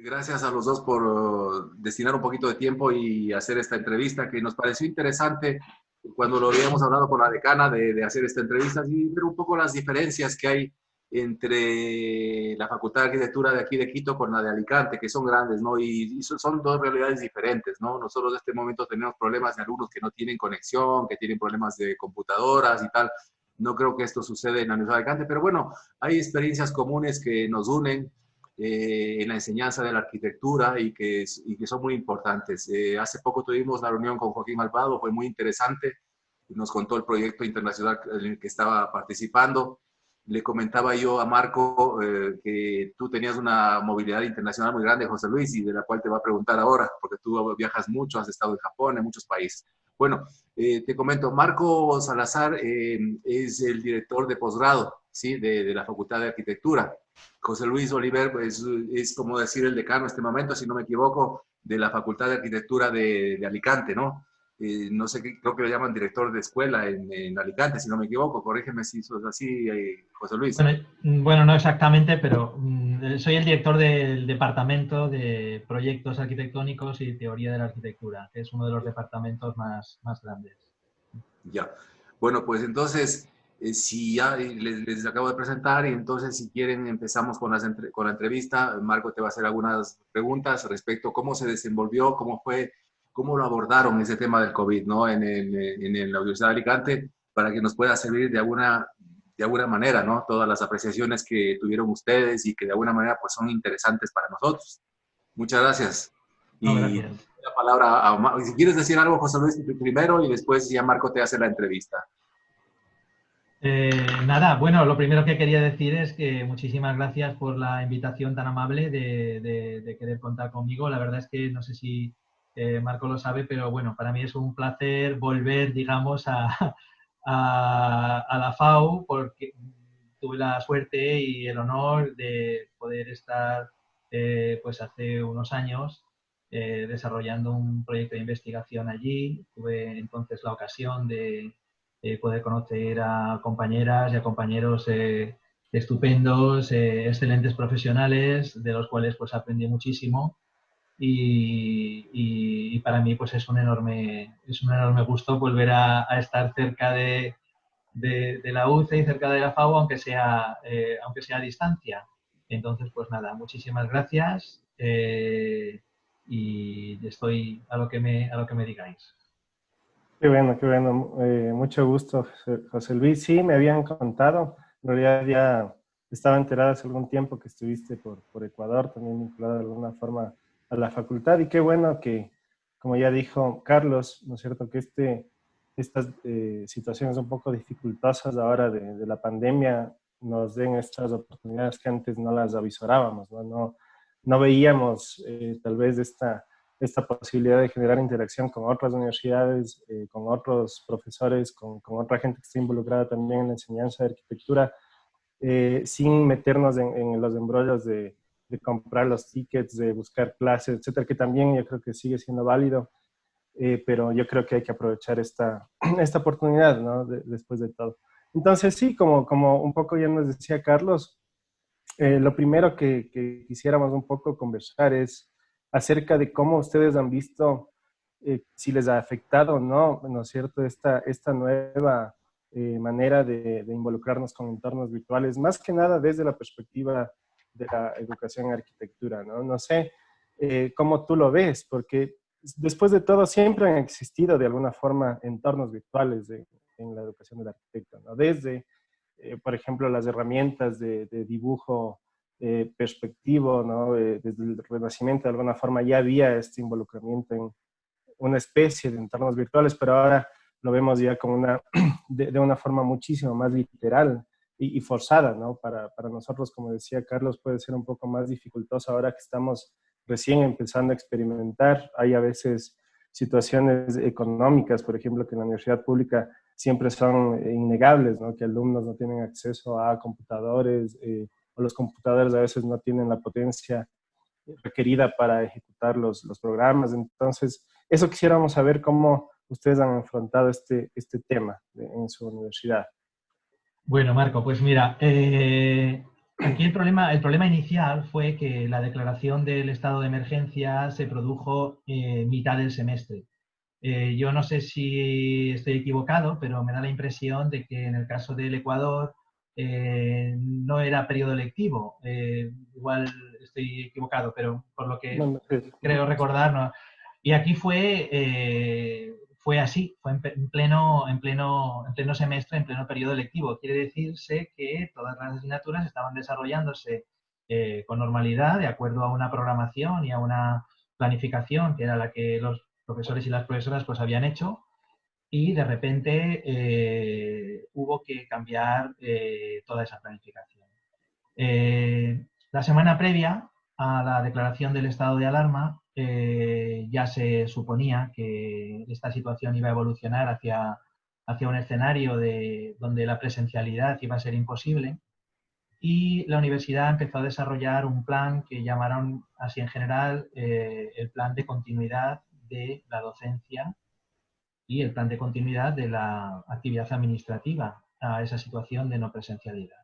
Gracias a los dos por destinar un poquito de tiempo y hacer esta entrevista que nos pareció interesante cuando lo habíamos hablado con la decana de hacer esta entrevista y ver un poco las diferencias que hay entre la Facultad de Arquitectura de aquí de Quito con la de Alicante, que son grandes, ¿no? Y son dos realidades diferentes, ¿no? Nosotros en este momento tenemos problemas de alumnos que no tienen conexión, que tienen problemas de computadoras y tal. No creo que esto suceda en la Universidad de Alicante, pero bueno, hay experiencias comunes que nos unen en la enseñanza de la arquitectura y que son muy importantes. Hace poco tuvimos la reunión con Joaquín Malvado, fue muy interesante, nos contó el proyecto internacional en el que estaba participando. Le comentaba yo a Marco que tú tenías una movilidad internacional muy grande, José Luis, y de la cual te va a preguntar ahora, porque tú viajas mucho, has estado en Japón, en muchos países. Bueno, te comento, Marco Salazar es el director de posgrado, ¿sí? de la Facultad de Arquitectura. José Luis Oliver pues, es como decir el decano en este momento, si no me equivoco, de la Facultad de Arquitectura de Alicante, ¿no? No sé, creo que le llaman director de escuela en Alicante, si no me equivoco. Corrígeme si eso es así, José Luis. Bueno, no exactamente, pero soy el director del Departamento de Proyectos Arquitectónicos y Teoría de la Arquitectura, que es uno de los departamentos más grandes. Ya. Bueno, pues entonces, si ya les acabo de presentar y entonces si quieren empezamos con la entrevista. Marco te va a hacer algunas preguntas respecto a cómo se desenvolvió, cómo fue, cómo lo abordaron ese tema del COVID, ¿no? En la Universidad de Alicante, para que nos pueda servir de alguna manera, ¿no? Todas las apreciaciones que tuvieron ustedes y que de alguna manera pues son interesantes para nosotros. Muchas gracias. No, Y gracias. la palabra si quieres decir algo, José Luis, primero y después ya Marco te hace la entrevista. Nada, bueno, lo primero que quería decir es que muchísimas gracias por la invitación tan amable de querer contar conmigo. La verdad es que no sé si Marco lo sabe, pero bueno, para mí es un placer volver, digamos, a la FAU porque tuve la suerte y el honor de poder estar pues hace unos años desarrollando un proyecto de investigación allí. Tuve entonces la ocasión de poder conocer a compañeras y a compañeros estupendos, excelentes profesionales, de los cuales pues aprendí muchísimo y para mí pues es un enorme gusto volver a estar cerca de la UCE y cerca de la FAU, aunque sea a distancia. Entonces, pues nada, muchísimas gracias y estoy a lo que me digáis. Qué bueno, qué bueno. Mucho gusto, José Luis. Sí, me habían contado. En realidad ya estaba enterado hace algún tiempo que estuviste por Ecuador, también vinculado de alguna forma a la facultad. Y qué bueno que, como ya dijo Carlos, ¿no es cierto?, que estas situaciones un poco dificultosas ahora de la pandemia nos den estas oportunidades que antes no las avisorábamos, ¿no? No veíamos tal vez esta posibilidad de generar interacción con otras universidades, con otros profesores, con otra gente que está involucrada también en la enseñanza de arquitectura, sin meternos en los embrollos de comprar los tickets, de buscar clases, etcétera, que también yo creo que sigue siendo válido, pero yo creo que hay que aprovechar esta oportunidad, ¿no? Después de todo. Entonces, sí, como un poco ya nos decía Carlos, lo primero que quisiéramos un poco conversar es acerca de cómo ustedes han visto, si les ha afectado o no, ¿no es cierto?, esta nueva manera de involucrarnos con entornos virtuales, más que nada desde la perspectiva de la educación en arquitectura, ¿no? No sé cómo tú lo ves, porque después de todo siempre han existido de alguna forma entornos virtuales en la educación del arquitecto, ¿no? Desde por ejemplo, las herramientas de dibujo perspectivo, ¿no? Desde el Renacimiento, de alguna forma, ya había este involucramiento en una especie de entornos virtuales, pero ahora lo vemos ya como de una forma muchísimo más literal y forzada, ¿no? Para nosotros, como decía Carlos, puede ser un poco más dificultoso ahora que estamos recién empezando a experimentar. Hay a veces situaciones económicas, por ejemplo, que en la universidad pública siempre son innegables, ¿no? Que alumnos no tienen acceso a computadores o los computadores a veces no tienen la potencia requerida para ejecutar los programas. Entonces, eso quisiéramos saber cómo ustedes han afrontado este tema en su universidad. Bueno, Marco, pues mira, Aquí el problema inicial fue que la declaración del estado de emergencia se produjo mitad del semestre. Yo no sé si estoy equivocado, pero me da la impresión de que en el caso del Ecuador no era periodo lectivo. Igual estoy equivocado, pero por lo que creo recordar, no. Y aquí fue así, fue en pleno semestre, en pleno periodo lectivo. Quiere decirse que todas las asignaturas estaban desarrollándose con normalidad, de acuerdo a una programación y a una planificación que era la que los profesores y las profesoras pues habían hecho, y de repente hubo que cambiar toda esa planificación. La semana previa a la declaración del estado de alarma ya se suponía que esta situación iba a evolucionar hacia un escenario donde la presencialidad iba a ser imposible, y la universidad empezó a desarrollar un plan que llamaron así en general el plan de continuidad de la docencia y el plan de continuidad de la actividad administrativa a esa situación de no presencialidad.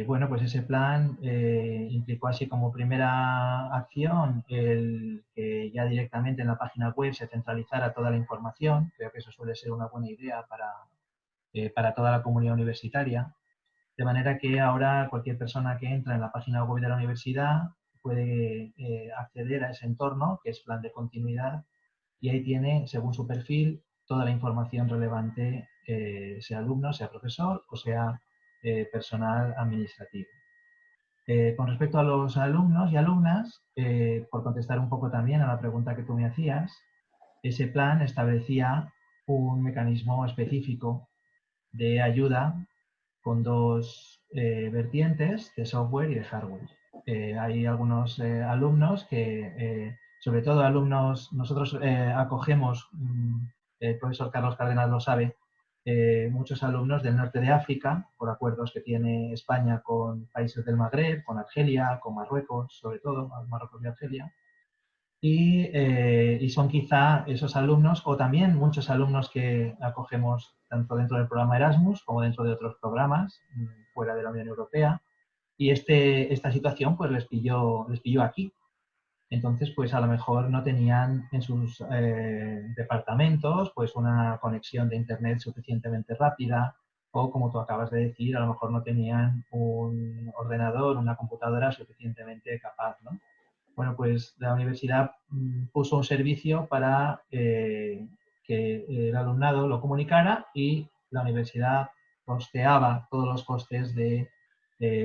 Bueno, pues ese plan implicó así como primera acción el que ya directamente en la página web se centralizara toda la información. Creo que eso suele ser una buena idea para toda la comunidad universitaria. De manera que ahora cualquier persona que entra en la página web de la universidad puede acceder a ese entorno, que es plan de continuidad, y ahí tiene, según su perfil, toda la información relevante, sea alumno, sea profesor o sea personal administrativo. Con respecto a los alumnos y alumnas, por contestar un poco también a la pregunta que tú me hacías, ese plan establecía un mecanismo específico de ayuda con dos vertientes, de software y de hardware. Hay algunos alumnos que, sobre todo alumnos, nosotros acogemos, el profesor Carlos Cárdenas lo sabe, muchos alumnos del norte de África, por acuerdos que tiene España con países del Magreb, con Argelia, con Marruecos, sobre todo, Marruecos y Argelia. Y son quizá esos alumnos, o también muchos alumnos que acogemos tanto dentro del programa Erasmus como dentro de otros programas fuera de la Unión Europea. Y esta situación pues les pilló aquí. Entonces, pues a lo mejor no tenían en sus departamentos pues una conexión de internet suficientemente rápida, o como tú acabas de decir, a lo mejor no tenían un ordenador, una computadora suficientemente capaz, ¿no? Bueno, pues la universidad puso un servicio para que el alumnado lo comunicara, y la universidad costeaba todos los costes de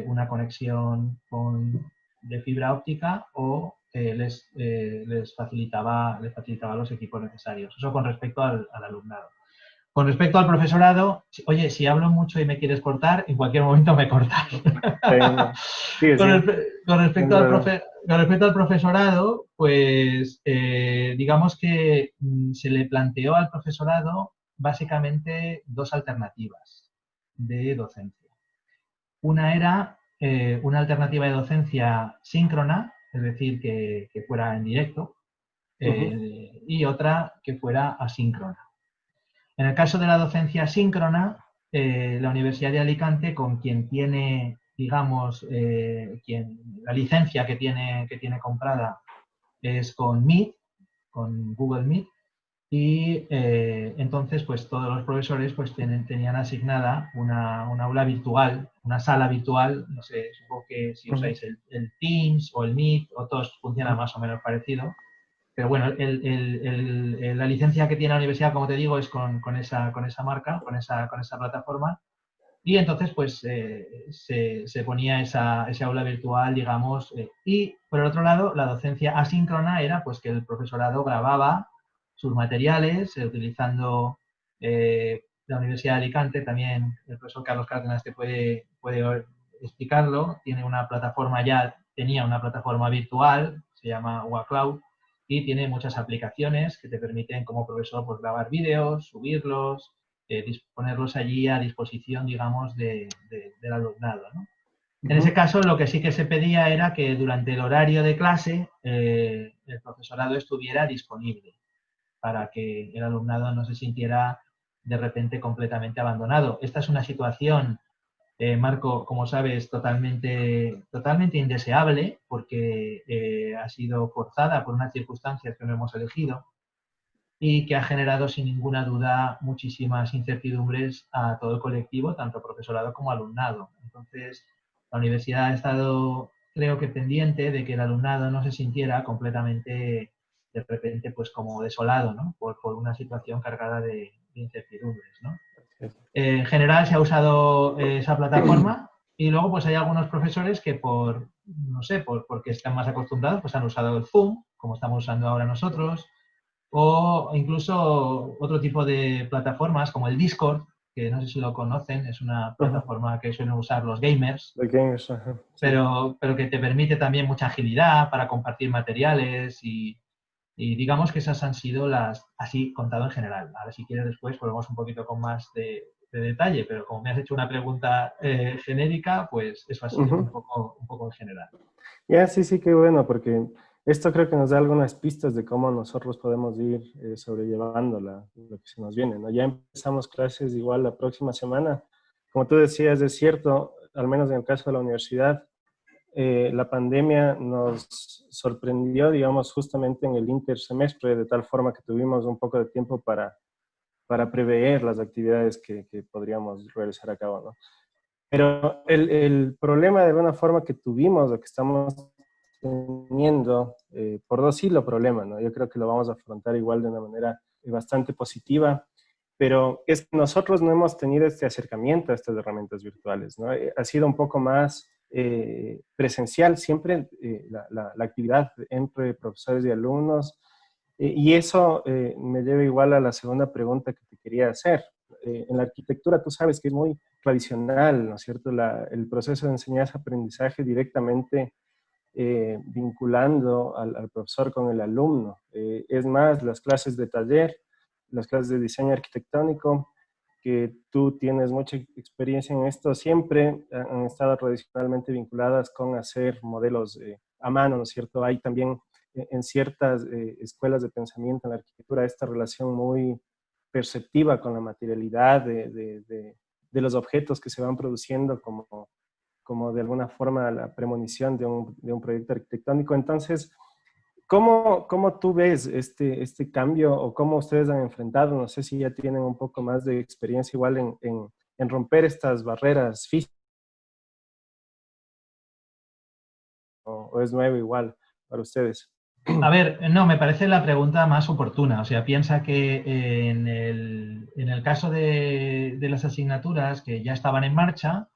una conexión de fibra óptica, o les facilitaba los equipos necesarios. Eso con respecto al alumnado. Con respecto al profesorado, oye, si hablo mucho y me quieres cortar, en cualquier momento me cortas. Con respecto al profesorado, pues digamos que se le planteó al profesorado básicamente dos alternativas de docencia. Una era una alternativa de docencia síncrona, es decir, que fuera en directo, y otra que fuera asíncrona. En el caso de la docencia síncrona, la Universidad de Alicante, con quien tiene, digamos, la licencia que tiene comprada es con Meet, con Google Meet, y entonces pues todos los profesores pues tenían asignada una aula virtual, una sala virtual, no sé, supongo que si usáis el Teams o el Meet, o todos funcionan más o menos parecido. Pero bueno, la licencia que tiene la universidad, como te digo, es con esa marca, con esa plataforma. Y entonces, pues, se ponía esa aula virtual, digamos. Y, por el otro lado, la docencia asíncrona era pues que el profesorado grababa sus materiales utilizando la Universidad de Alicante. También el profesor Carlos Cárdenas te puede explicarlo. Tenía una plataforma virtual, se llama UACloud, y tiene muchas aplicaciones que te permiten como profesor pues grabar vídeos, subirlos, ponerlos allí a disposición, digamos, del alumnado, ¿no? En ese caso, lo que sí que se pedía era que durante el horario de clase el profesorado estuviera disponible para que el alumnado no se sintiera de repente completamente abandonado. Esta es una situación Marco, como sabes, totalmente indeseable porque ha sido forzada por unas circunstancias que no hemos elegido y que ha generado sin ninguna duda muchísimas incertidumbres a todo el colectivo, tanto profesorado como alumnado. Entonces, la universidad ha estado, creo que, pendiente de que el alumnado no se sintiera completamente, de repente, pues como desolado, ¿no? Por una situación cargada de incertidumbres, ¿no? En general se ha usado esa plataforma y luego pues hay algunos profesores que no sé, porque están más acostumbrados, pues han usado el Zoom, como estamos usando ahora nosotros, o incluso otro tipo de plataformas como el Discord, que no sé si lo conocen, es una plataforma que suelen usar los gamers, The gamers, ajá, sí. pero que te permite también mucha agilidad para compartir materiales y digamos que esas han sido las, así contado en general. Ahora si quieres después volvemos un poquito con más de detalle, pero como me has hecho una pregunta genérica, pues eso ha sido un poco en general. Ya, sí, sí, qué bueno, porque esto creo que nos da algunas pistas de cómo nosotros podemos ir sobrellevando lo que se nos viene, ¿no? Ya empezamos clases igual la próxima semana. Como tú decías, es cierto, al menos en el caso de la universidad, la pandemia nos sorprendió, digamos, justamente en el intersemestre, de tal forma que tuvimos un poco de tiempo para prever las actividades que podríamos realizar a cabo, ¿no? Pero el problema de alguna forma que tuvimos o que estamos teniendo, por dos hilo problema, ¿no? Yo creo que lo vamos a afrontar igual de una manera bastante positiva, pero es que nosotros no hemos tenido este acercamiento a estas herramientas virtuales, ¿no? Ha sido un poco más presencial siempre la actividad entre profesores y alumnos, y eso me lleva igual a la segunda pregunta que te quería hacer. En la arquitectura tú sabes que es muy tradicional, ¿no es cierto? El proceso de enseñanza-aprendizaje directamente vinculando al profesor con el alumno. Es más, las clases de taller, las clases de diseño arquitectónico, que tú tienes mucha experiencia en esto, siempre han estado tradicionalmente vinculadas con hacer modelos a mano, ¿no es cierto? Hay también en ciertas escuelas de pensamiento en la arquitectura esta relación muy perceptiva con la materialidad de los objetos que se van produciendo como de alguna forma la premonición de un proyecto arquitectónico. Entonces, ¿cómo tú ves este cambio o cómo ustedes han enfrentado? No sé si ya tienen un poco más de experiencia igual en romper estas barreras físicas o es nuevo igual para ustedes. A ver, no, me parece la pregunta más oportuna. O sea, piensa que en el caso de las asignaturas que ya estaban en marcha,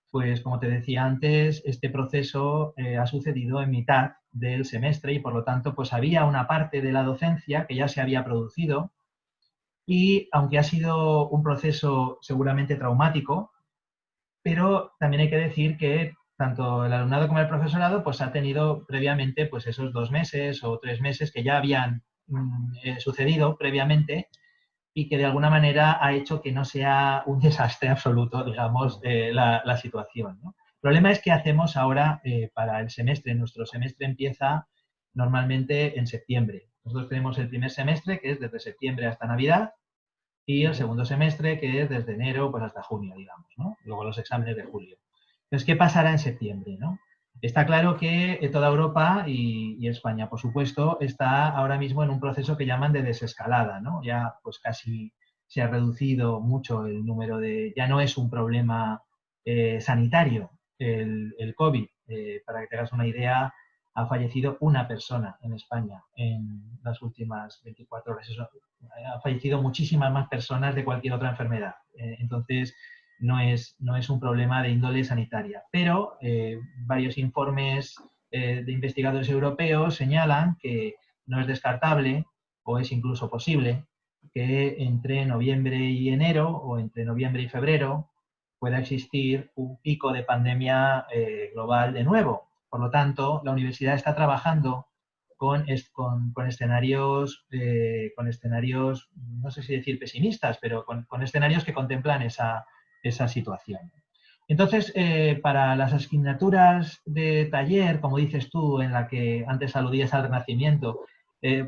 pues como te decía antes, este proceso ha sucedido en mitad del semestre y por lo tanto pues había una parte de la docencia que ya se había producido y aunque ha sido un proceso seguramente traumático, pero también hay que decir que tanto el alumnado como el profesorado pues ha tenido previamente pues esos 2 meses o 3 meses que ya habían sucedido previamente y que de alguna manera ha hecho que no sea un desastre absoluto, digamos, la situación, ¿no? El problema es qué hacemos ahora para el semestre. Nuestro semestre empieza normalmente en septiembre. Nosotros tenemos el primer semestre, que es desde septiembre hasta Navidad, y el segundo semestre, que es desde enero pues hasta junio, digamos, ¿no? Luego los exámenes de julio. Entonces, ¿qué pasará en septiembre, no? Está claro que toda Europa y España, por supuesto, está ahora mismo en un proceso que llaman de desescalada, ¿no? Ya pues casi se ha reducido mucho el número de... Ya no es un problema sanitario el COVID. Para que te hagas una idea, ha fallecido una persona en España en las últimas 24 horas. Eso, ha fallecido muchísimas más personas de cualquier otra enfermedad. Entonces, no es un problema de índole sanitaria. Pero varios informes de investigadores europeos señalan que no es descartable o es incluso posible que entre noviembre y enero o entre noviembre y febrero pueda existir un pico de pandemia global de nuevo. Por lo tanto, la universidad está trabajando con escenarios, no sé si decir pesimistas, pero con escenarios que contemplan esa situación. Entonces, para las asignaturas de taller, como dices tú, en la que antes aludías al Renacimiento,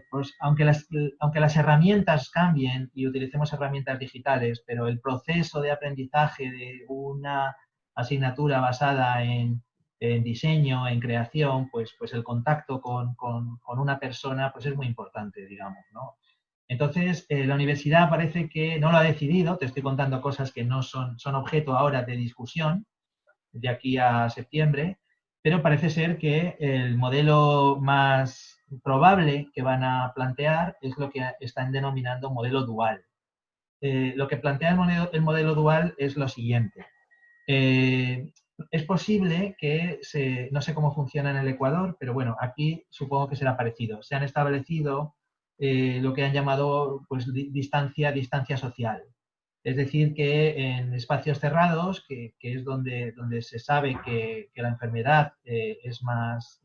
pues aunque las herramientas cambien y utilicemos herramientas digitales, pero el proceso de aprendizaje de una asignatura basada en diseño, en creación, pues el contacto con una persona pues es muy importante, digamos, ¿no? Entonces, la universidad parece que no lo ha decidido, te estoy contando cosas que no son objeto ahora de discusión, de aquí a septiembre, pero parece ser que el modelo más probable que van a plantear es lo que están denominando modelo dual. Lo que plantea el modelo dual es lo siguiente. Es posible que, no sé cómo funciona en el Ecuador, pero bueno, aquí supongo que será parecido. Se han establecido lo que han llamado pues, distancia social. Es decir, que en espacios cerrados, que es donde se sabe que la enfermedad es más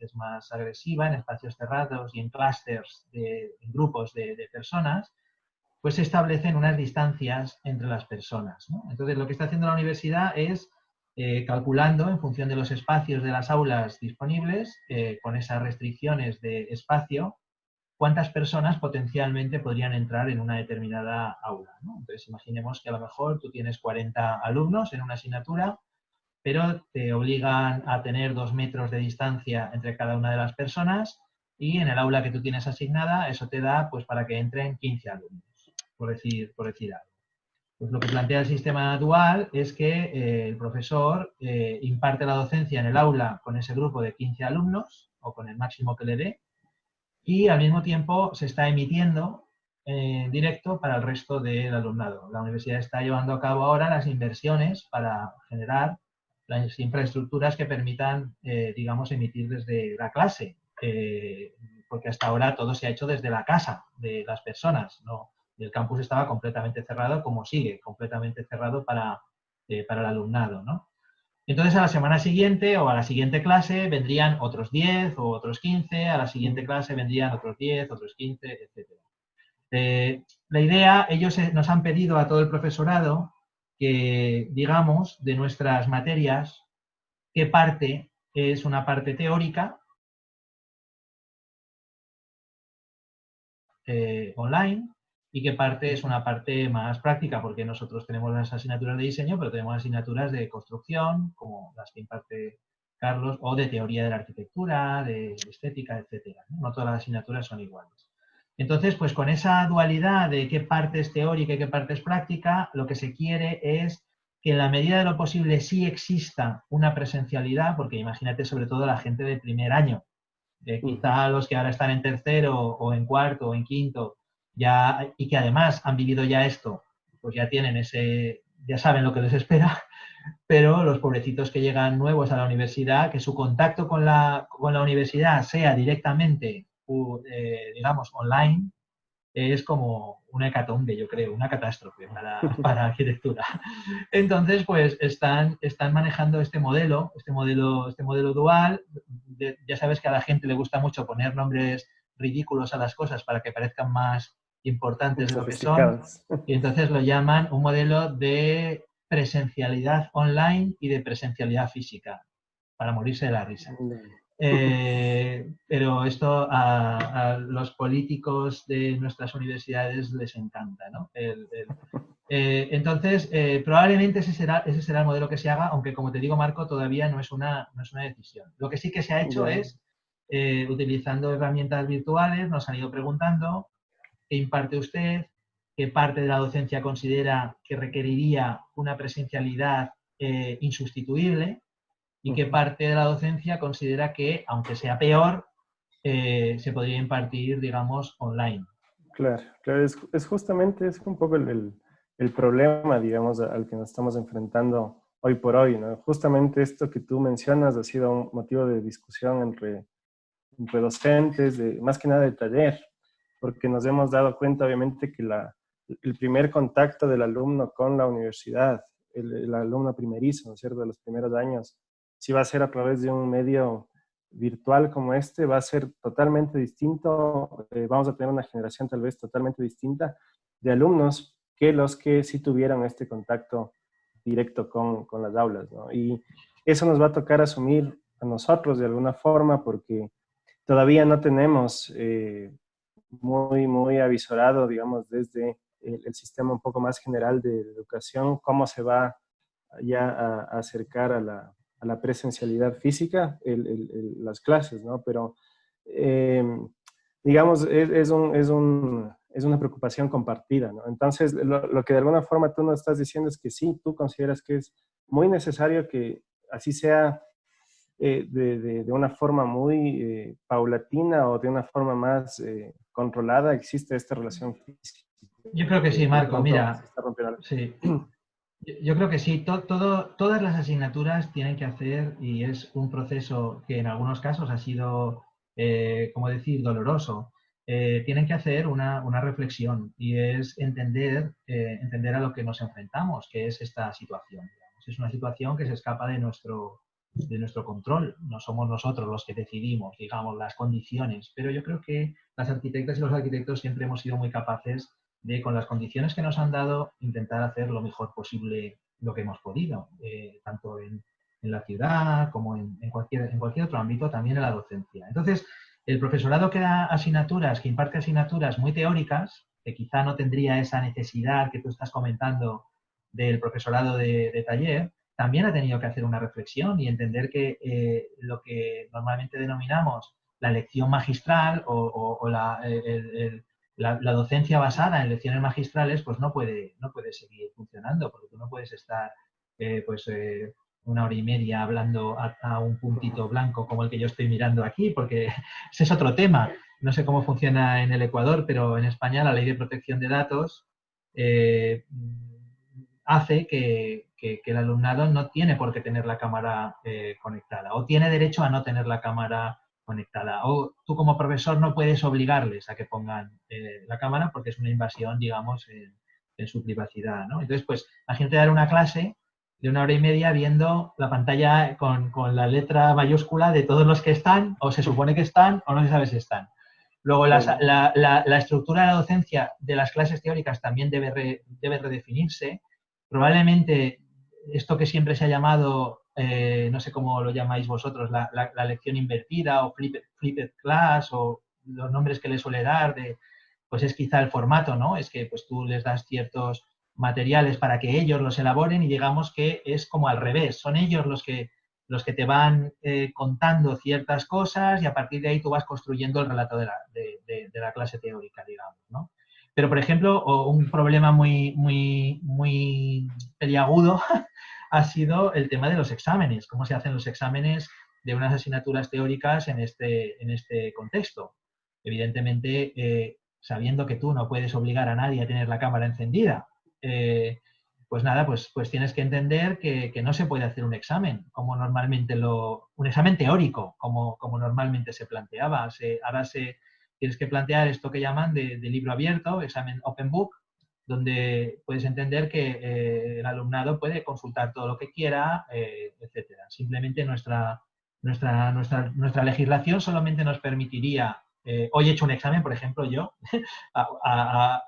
agresiva, en espacios cerrados y en clústeres, en grupos de personas, pues se establecen unas distancias entre las personas, ¿no? Entonces, lo que está haciendo la universidad es calculando en función de los espacios de las aulas disponibles, con esas restricciones de espacio, cuántas personas potencialmente podrían entrar en una determinada aula, ¿no? Entonces, imaginemos que a lo mejor tú tienes 40 alumnos en una asignatura, pero te obligan a tener 2 metros de distancia entre cada una de las personas y en el aula que tú tienes asignada eso te da pues para que entren 15 alumnos, por decir algo. Pues lo que plantea el sistema dual es que el profesor imparte la docencia en el aula con ese grupo de 15 alumnos o con el máximo que le dé, y al mismo tiempo se está emitiendo en directo para el resto del alumnado. La universidad está llevando a cabo ahora las inversiones para generar las infraestructuras que permitan, digamos, emitir desde la clase, porque hasta ahora todo se ha hecho desde la casa de las personas, ¿no? Y el campus estaba completamente cerrado, como sigue, completamente cerrado para el alumnado, ¿no? Entonces, a la semana siguiente o a la siguiente clase vendrían otros 10 o otros 15, a la siguiente clase vendrían otros 10, otros 15, etc. La idea, ellos nos han pedido a todo el profesorado que digamos de nuestras materias qué parte es una parte teórica online y qué parte es una parte más práctica, porque nosotros tenemos las asignaturas de diseño, pero tenemos asignaturas de construcción, como las que imparte Carlos, o de teoría de la arquitectura, de estética, etcétera. No todas las asignaturas son iguales. Entonces, pues con esa dualidad de qué parte es teórica y qué parte es práctica, lo que se quiere es que en la medida de lo posible sí exista una presencialidad, porque imagínate sobre todo la gente de primer año, quizá los que ahora están en tercero o en cuarto o en quinto, ya, y que además han vivido ya esto, pues ya tienen ya saben lo que les espera, pero los pobrecitos que llegan nuevos a la universidad, que su contacto con la universidad sea directamente, digamos, online, es como una hecatombe, yo creo, una catástrofe para arquitectura. Entonces, pues están manejando este modelo dual. Ya sabes que a la gente le gusta mucho poner nombres ridículos a las cosas para que parezcan más importantes de lo que son. Y entonces lo llaman un modelo de presencialidad online y de presencialidad física, para morirse de la risa. Pero esto a los políticos de nuestras universidades les encanta, ¿no? Entonces, probablemente ese será el modelo que se haga, aunque como te digo, Marco, todavía no es una decisión. Lo que sí que se ha hecho es, utilizando herramientas virtuales, nos han ido preguntando qué imparte usted, qué parte de la docencia considera que requeriría una presencialidad insustituible, y qué parte de la docencia considera que, aunque sea peor, se podría impartir, digamos, online. Claro, claro, es justamente es un poco el problema, digamos, al que nos estamos enfrentando hoy por hoy, ¿no? Justamente esto que tú mencionas ha sido un motivo de discusión entre docentes, más que nada de taller, porque nos hemos dado cuenta, obviamente, que el primer contacto del alumno con la universidad, el alumno primerizo, ¿no es cierto?, de los primeros años, si va a ser a través de un medio virtual como este, va a ser totalmente distinto. Vamos a tener una generación tal vez totalmente distinta de alumnos que los que sí tuvieron este contacto directo con las aulas, ¿no? Y eso nos va a tocar asumir a nosotros de alguna forma, porque todavía no tenemos muy avisorado, digamos, desde el sistema un poco más general de educación, cómo se va ya a acercar a la presencialidad física las clases, ¿no? Pero, digamos, es una preocupación compartida, ¿no? Entonces, lo que de alguna forma tú nos estás diciendo es que sí, tú consideras que es muy necesario que así sea de una forma muy paulatina o de una forma más controlada, existe esta relación física. Yo creo que sí, De Marco, pronto mira, se está rompiendo. sí. Yo creo que sí, todas las asignaturas tienen que hacer, y es un proceso que en algunos casos ha sido, como decir, doloroso, tienen que hacer una reflexión y es entender a lo que nos enfrentamos, que es esta situación. Digamos. Es una situación que se escapa de nuestro control. No somos nosotros los que decidimos, digamos, las condiciones, pero yo creo que las arquitectas y los arquitectos siempre hemos sido muy capaces de, con las condiciones que nos han dado, intentar hacer lo mejor posible lo que hemos podido, tanto en la ciudad como en cualquier otro ámbito, también en la docencia. Entonces, el profesorado que da asignaturas, que imparte asignaturas muy teóricas, que quizá no tendría esa necesidad que tú estás comentando del profesorado de taller, también ha tenido que hacer una reflexión y entender que lo que normalmente denominamos la lección magistral o la docencia basada en lecciones magistrales pues no puede seguir funcionando, porque tú no puedes estar una hora y media hablando a un puntito blanco como el que yo estoy mirando aquí, porque ese es otro tema. No sé cómo funciona en el Ecuador, pero en España la ley de protección de datos hace que el alumnado no tiene por qué tener la cámara conectada o tiene derecho a no tener la cámara conectada. O tú como profesor no puedes obligarles a que pongan la cámara porque es una invasión, digamos, en su privacidad, ¿no? Entonces, pues, imagínate dar una clase de una hora y media viendo la pantalla con la letra mayúscula de todos los que están, o se supone que están, o no se sabe si están. Luego, la estructura de la docencia de las clases teóricas también debe redefinirse. Probablemente esto que siempre se ha llamado, no sé cómo lo llamáis vosotros, la lección invertida o flipped class o los nombres que le suele dar, pues es quizá el formato, ¿no? Es que pues tú les das ciertos materiales para que ellos los elaboren y digamos que es como al revés, son ellos los que te van contando ciertas cosas y a partir de ahí tú vas construyendo el relato de la clase teórica, digamos, ¿no? Pero, por ejemplo, un problema muy peliagudo ha sido el tema de los exámenes, cómo se hacen los exámenes de unas asignaturas teóricas en este contexto. Evidentemente, sabiendo que tú no puedes obligar a nadie a tener la cámara encendida, pues nada, pues tienes que entender que no se puede hacer un examen, como normalmente un examen teórico, como normalmente se planteaba. Ahora tienes que plantear esto que llaman de libro abierto, examen open book, donde puedes entender que el alumnado puede consultar todo lo que quiera, etcétera. Simplemente nuestra legislación solamente nos permitiría, hoy he hecho un examen, por ejemplo, yo,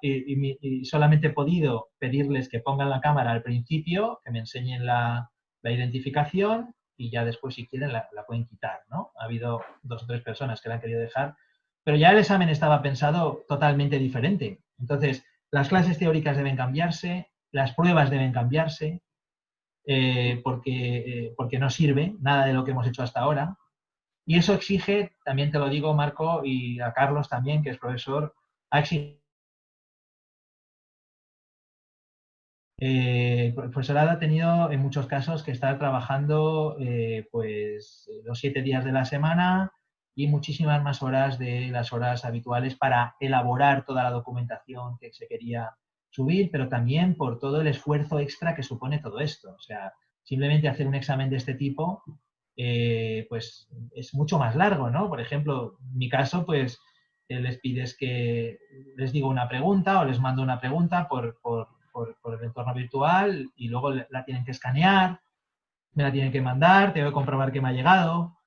y solamente he podido pedirles que pongan la cámara al principio, que me enseñen la identificación y ya después, si quieren, la pueden quitar, ¿no? Ha habido 2 o 3 personas que la han querido dejar, pero ya el examen estaba pensado totalmente diferente. Entonces, las clases teóricas deben cambiarse, las pruebas deben cambiarse, porque no sirve nada de lo que hemos hecho hasta ahora. Y eso exige, también te lo digo, Marco, y a Carlos también, que es profesor, ha exigido. El profesorado ha tenido en muchos casos que estar trabajando pues los 7 días de la semana y muchísimas más horas de las horas habituales para elaborar toda la documentación que se quería subir, pero también por todo el esfuerzo extra que supone todo esto. O sea, simplemente hacer un examen de este tipo pues es mucho más largo, ¿no? Por ejemplo, en mi caso, pues les pides que les digo una pregunta o les mando una pregunta por el entorno virtual y luego la tienen que escanear, me la tienen que mandar, tengo que comprobar que me ha llegado.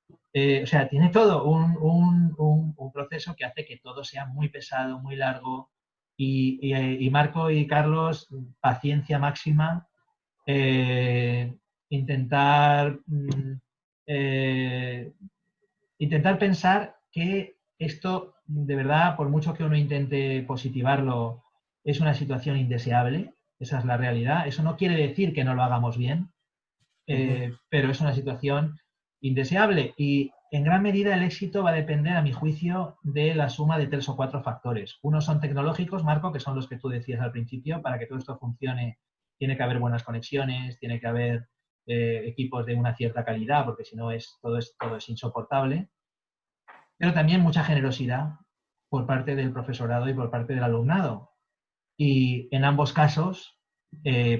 O sea, tiene todo un proceso que hace que todo sea muy pesado, muy largo. Y Marco y Carlos, paciencia máxima, intentar pensar que esto, de verdad, por mucho que uno intente positivarlo, es una situación indeseable. Esa es la realidad. Eso no quiere decir que no lo hagamos bien, pero es una situación indeseable y en gran medida el éxito va a depender, a mi juicio, de la suma de 3 o 4 factores. Unos son tecnológicos, Marco, que son los que tú decías al principio. Para que todo esto funcione tiene que haber buenas conexiones, tiene que haber equipos de una cierta calidad, porque si no todo es insoportable. Pero también mucha generosidad por parte del profesorado y por parte del alumnado. Y en ambos casos,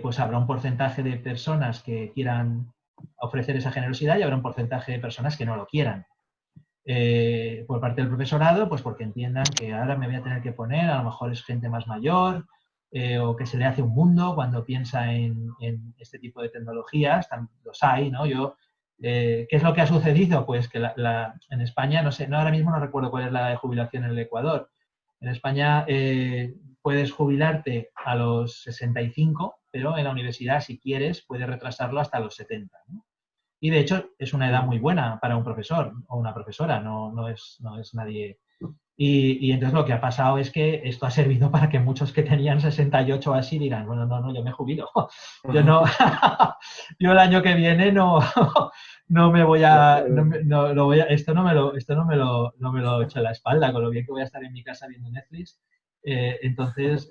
pues habrá un porcentaje de personas que quieran ofrecer esa generosidad y habrá un porcentaje de personas que no lo quieran. Por parte del profesorado, pues porque entiendan que ahora me voy a tener que poner, a lo mejor es gente más mayor, o que se le hace un mundo cuando piensa en este tipo de tecnologías, los hay, ¿no? ¿qué es lo que ha sucedido? Pues que en España, no sé, ahora mismo no recuerdo cuál es la de jubilación en el Ecuador. En España puedes jubilarte a los 65, pero en la universidad, si quieres, puedes retrasarlo hasta los 70, ¿no? Y de hecho es una edad muy buena para un profesor o una profesora, no es nadie. Y entonces lo que ha pasado es que esto ha servido para que muchos que tenían 68 o así digan, bueno, no, yo me jubilo. Yo no, yo el año que viene no me voy a, esto no me lo echo a la espalda, con lo bien que voy a estar en mi casa viendo Netflix. Entonces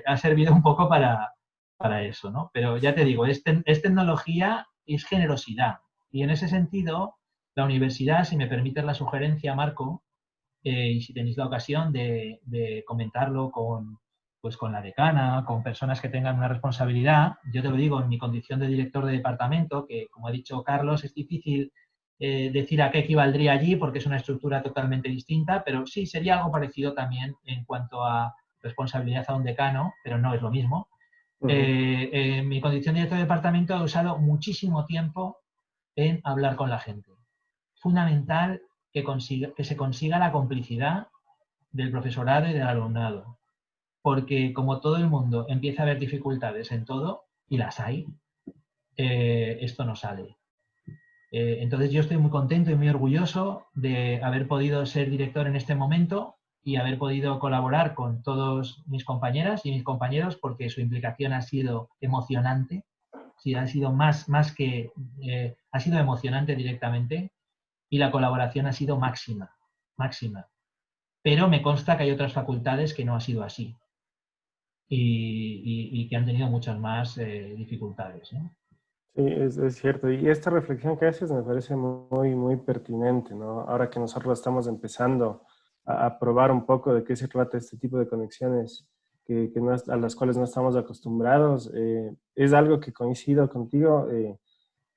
ha servido un poco para eso, ¿no? Pero ya te digo, es tecnología y es generosidad. Y en ese sentido, la universidad, si me permites la sugerencia, Marco, y si tenéis la ocasión de comentarlo con la decana, con personas que tengan una responsabilidad, yo te lo digo en mi condición de director de departamento, que como ha dicho Carlos, es difícil decir a qué equivaldría allí porque es una estructura totalmente distinta, pero sí sería algo parecido también en cuanto a responsabilidad a un decano, pero no es lo mismo. En mi condición de director de departamento he usado muchísimo tiempo en hablar con la gente. Fundamental que se consiga la complicidad del profesorado y del alumnado. Porque como todo el mundo empieza a haber dificultades en todo, y las hay, esto no sale. Entonces yo estoy muy contento y muy orgulloso de haber podido ser director en este momento y haber podido colaborar con todos mis compañeras y mis compañeros porque su implicación ha sido emocionante. Sí, ha sido ha sido emocionante directamente y la colaboración ha sido máxima. Pero me consta que hay otras facultades que no ha sido así y que han tenido muchas más dificultades, ¿no? Sí, es cierto. Y esta reflexión que haces me parece muy, muy pertinente, ¿no? Ahora que nosotros estamos empezando a probar un poco de qué se trata este tipo de conexiones que a las cuales no estamos acostumbrados, es algo que coincido contigo.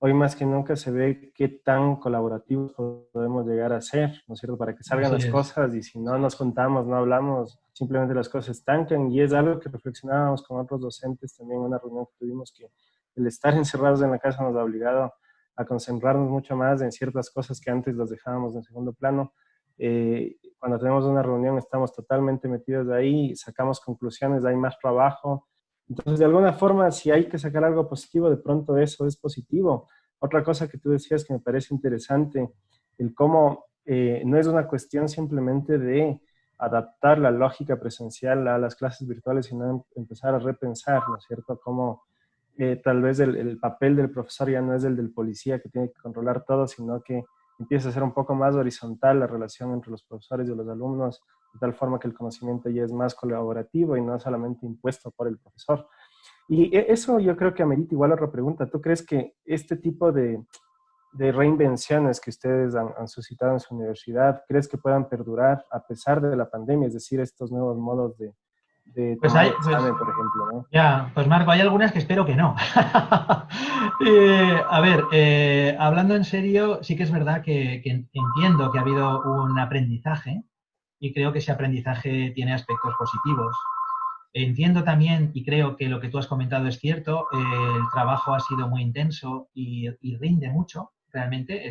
Hoy más que nunca se ve qué tan colaborativos podemos llegar a ser, ¿no es cierto? Para que salgan las cosas y si no nos juntamos, no hablamos, simplemente las cosas estancan. Y es algo que reflexionábamos con otros docentes también en una reunión que tuvimos, que el estar encerrados en la casa nos ha obligado a concentrarnos mucho más en ciertas cosas que antes las dejábamos en segundo plano. Cuando tenemos una reunión estamos totalmente metidos ahí, sacamos conclusiones, hay más trabajo. Entonces, de alguna forma, si hay que sacar algo positivo, de pronto eso es positivo. Otra cosa que tú decías que me parece interesante, el cómo no es una cuestión simplemente de adaptar la lógica presencial a las clases virtuales, sino empezar a repensar, ¿no es cierto?, cómo tal vez el papel del profesor ya no es el del policía que tiene que controlar todo, sino que empieza a ser un poco más horizontal la relación entre los profesores y los alumnos, de tal forma que el conocimiento ya es más colaborativo y no solamente impuesto por el profesor. Y eso yo creo que amerita igual otra pregunta. ¿Tú crees que este tipo de reinvenciones que ustedes han suscitado en su universidad, crees que puedan perdurar a pesar de la pandemia? Es decir, estos nuevos modos de tomar examen, por ejemplo, ¿no? Ya, pues Marco, hay algunas que espero que no. A ver, hablando en serio, sí que es verdad que entiendo que ha habido un aprendizaje y creo que ese aprendizaje tiene aspectos positivos. Entiendo también y creo que lo que tú has comentado es cierto, el trabajo ha sido muy intenso y rinde mucho, realmente.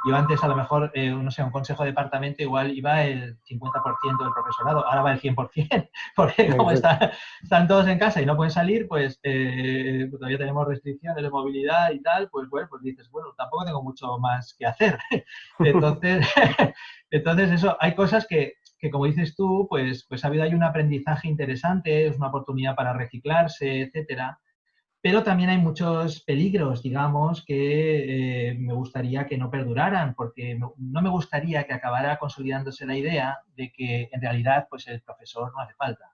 Yo antes a lo mejor, no sé, un consejo de departamento igual iba el 50% del profesorado, ahora va el 100%, porque como están todos en casa y no pueden salir, pues todavía tenemos restricciones de movilidad y tal, pues bueno, pues dices, bueno, tampoco tengo mucho más que hacer. Entonces eso, hay cosas que como dices tú, pues ha habido ahí un aprendizaje interesante, es una oportunidad para reciclarse, etcétera. pero también hay muchos peligros, digamos, que me gustaría que no perduraran, porque no me gustaría que acabara consolidándose la idea de que en realidad pues el profesor no hace falta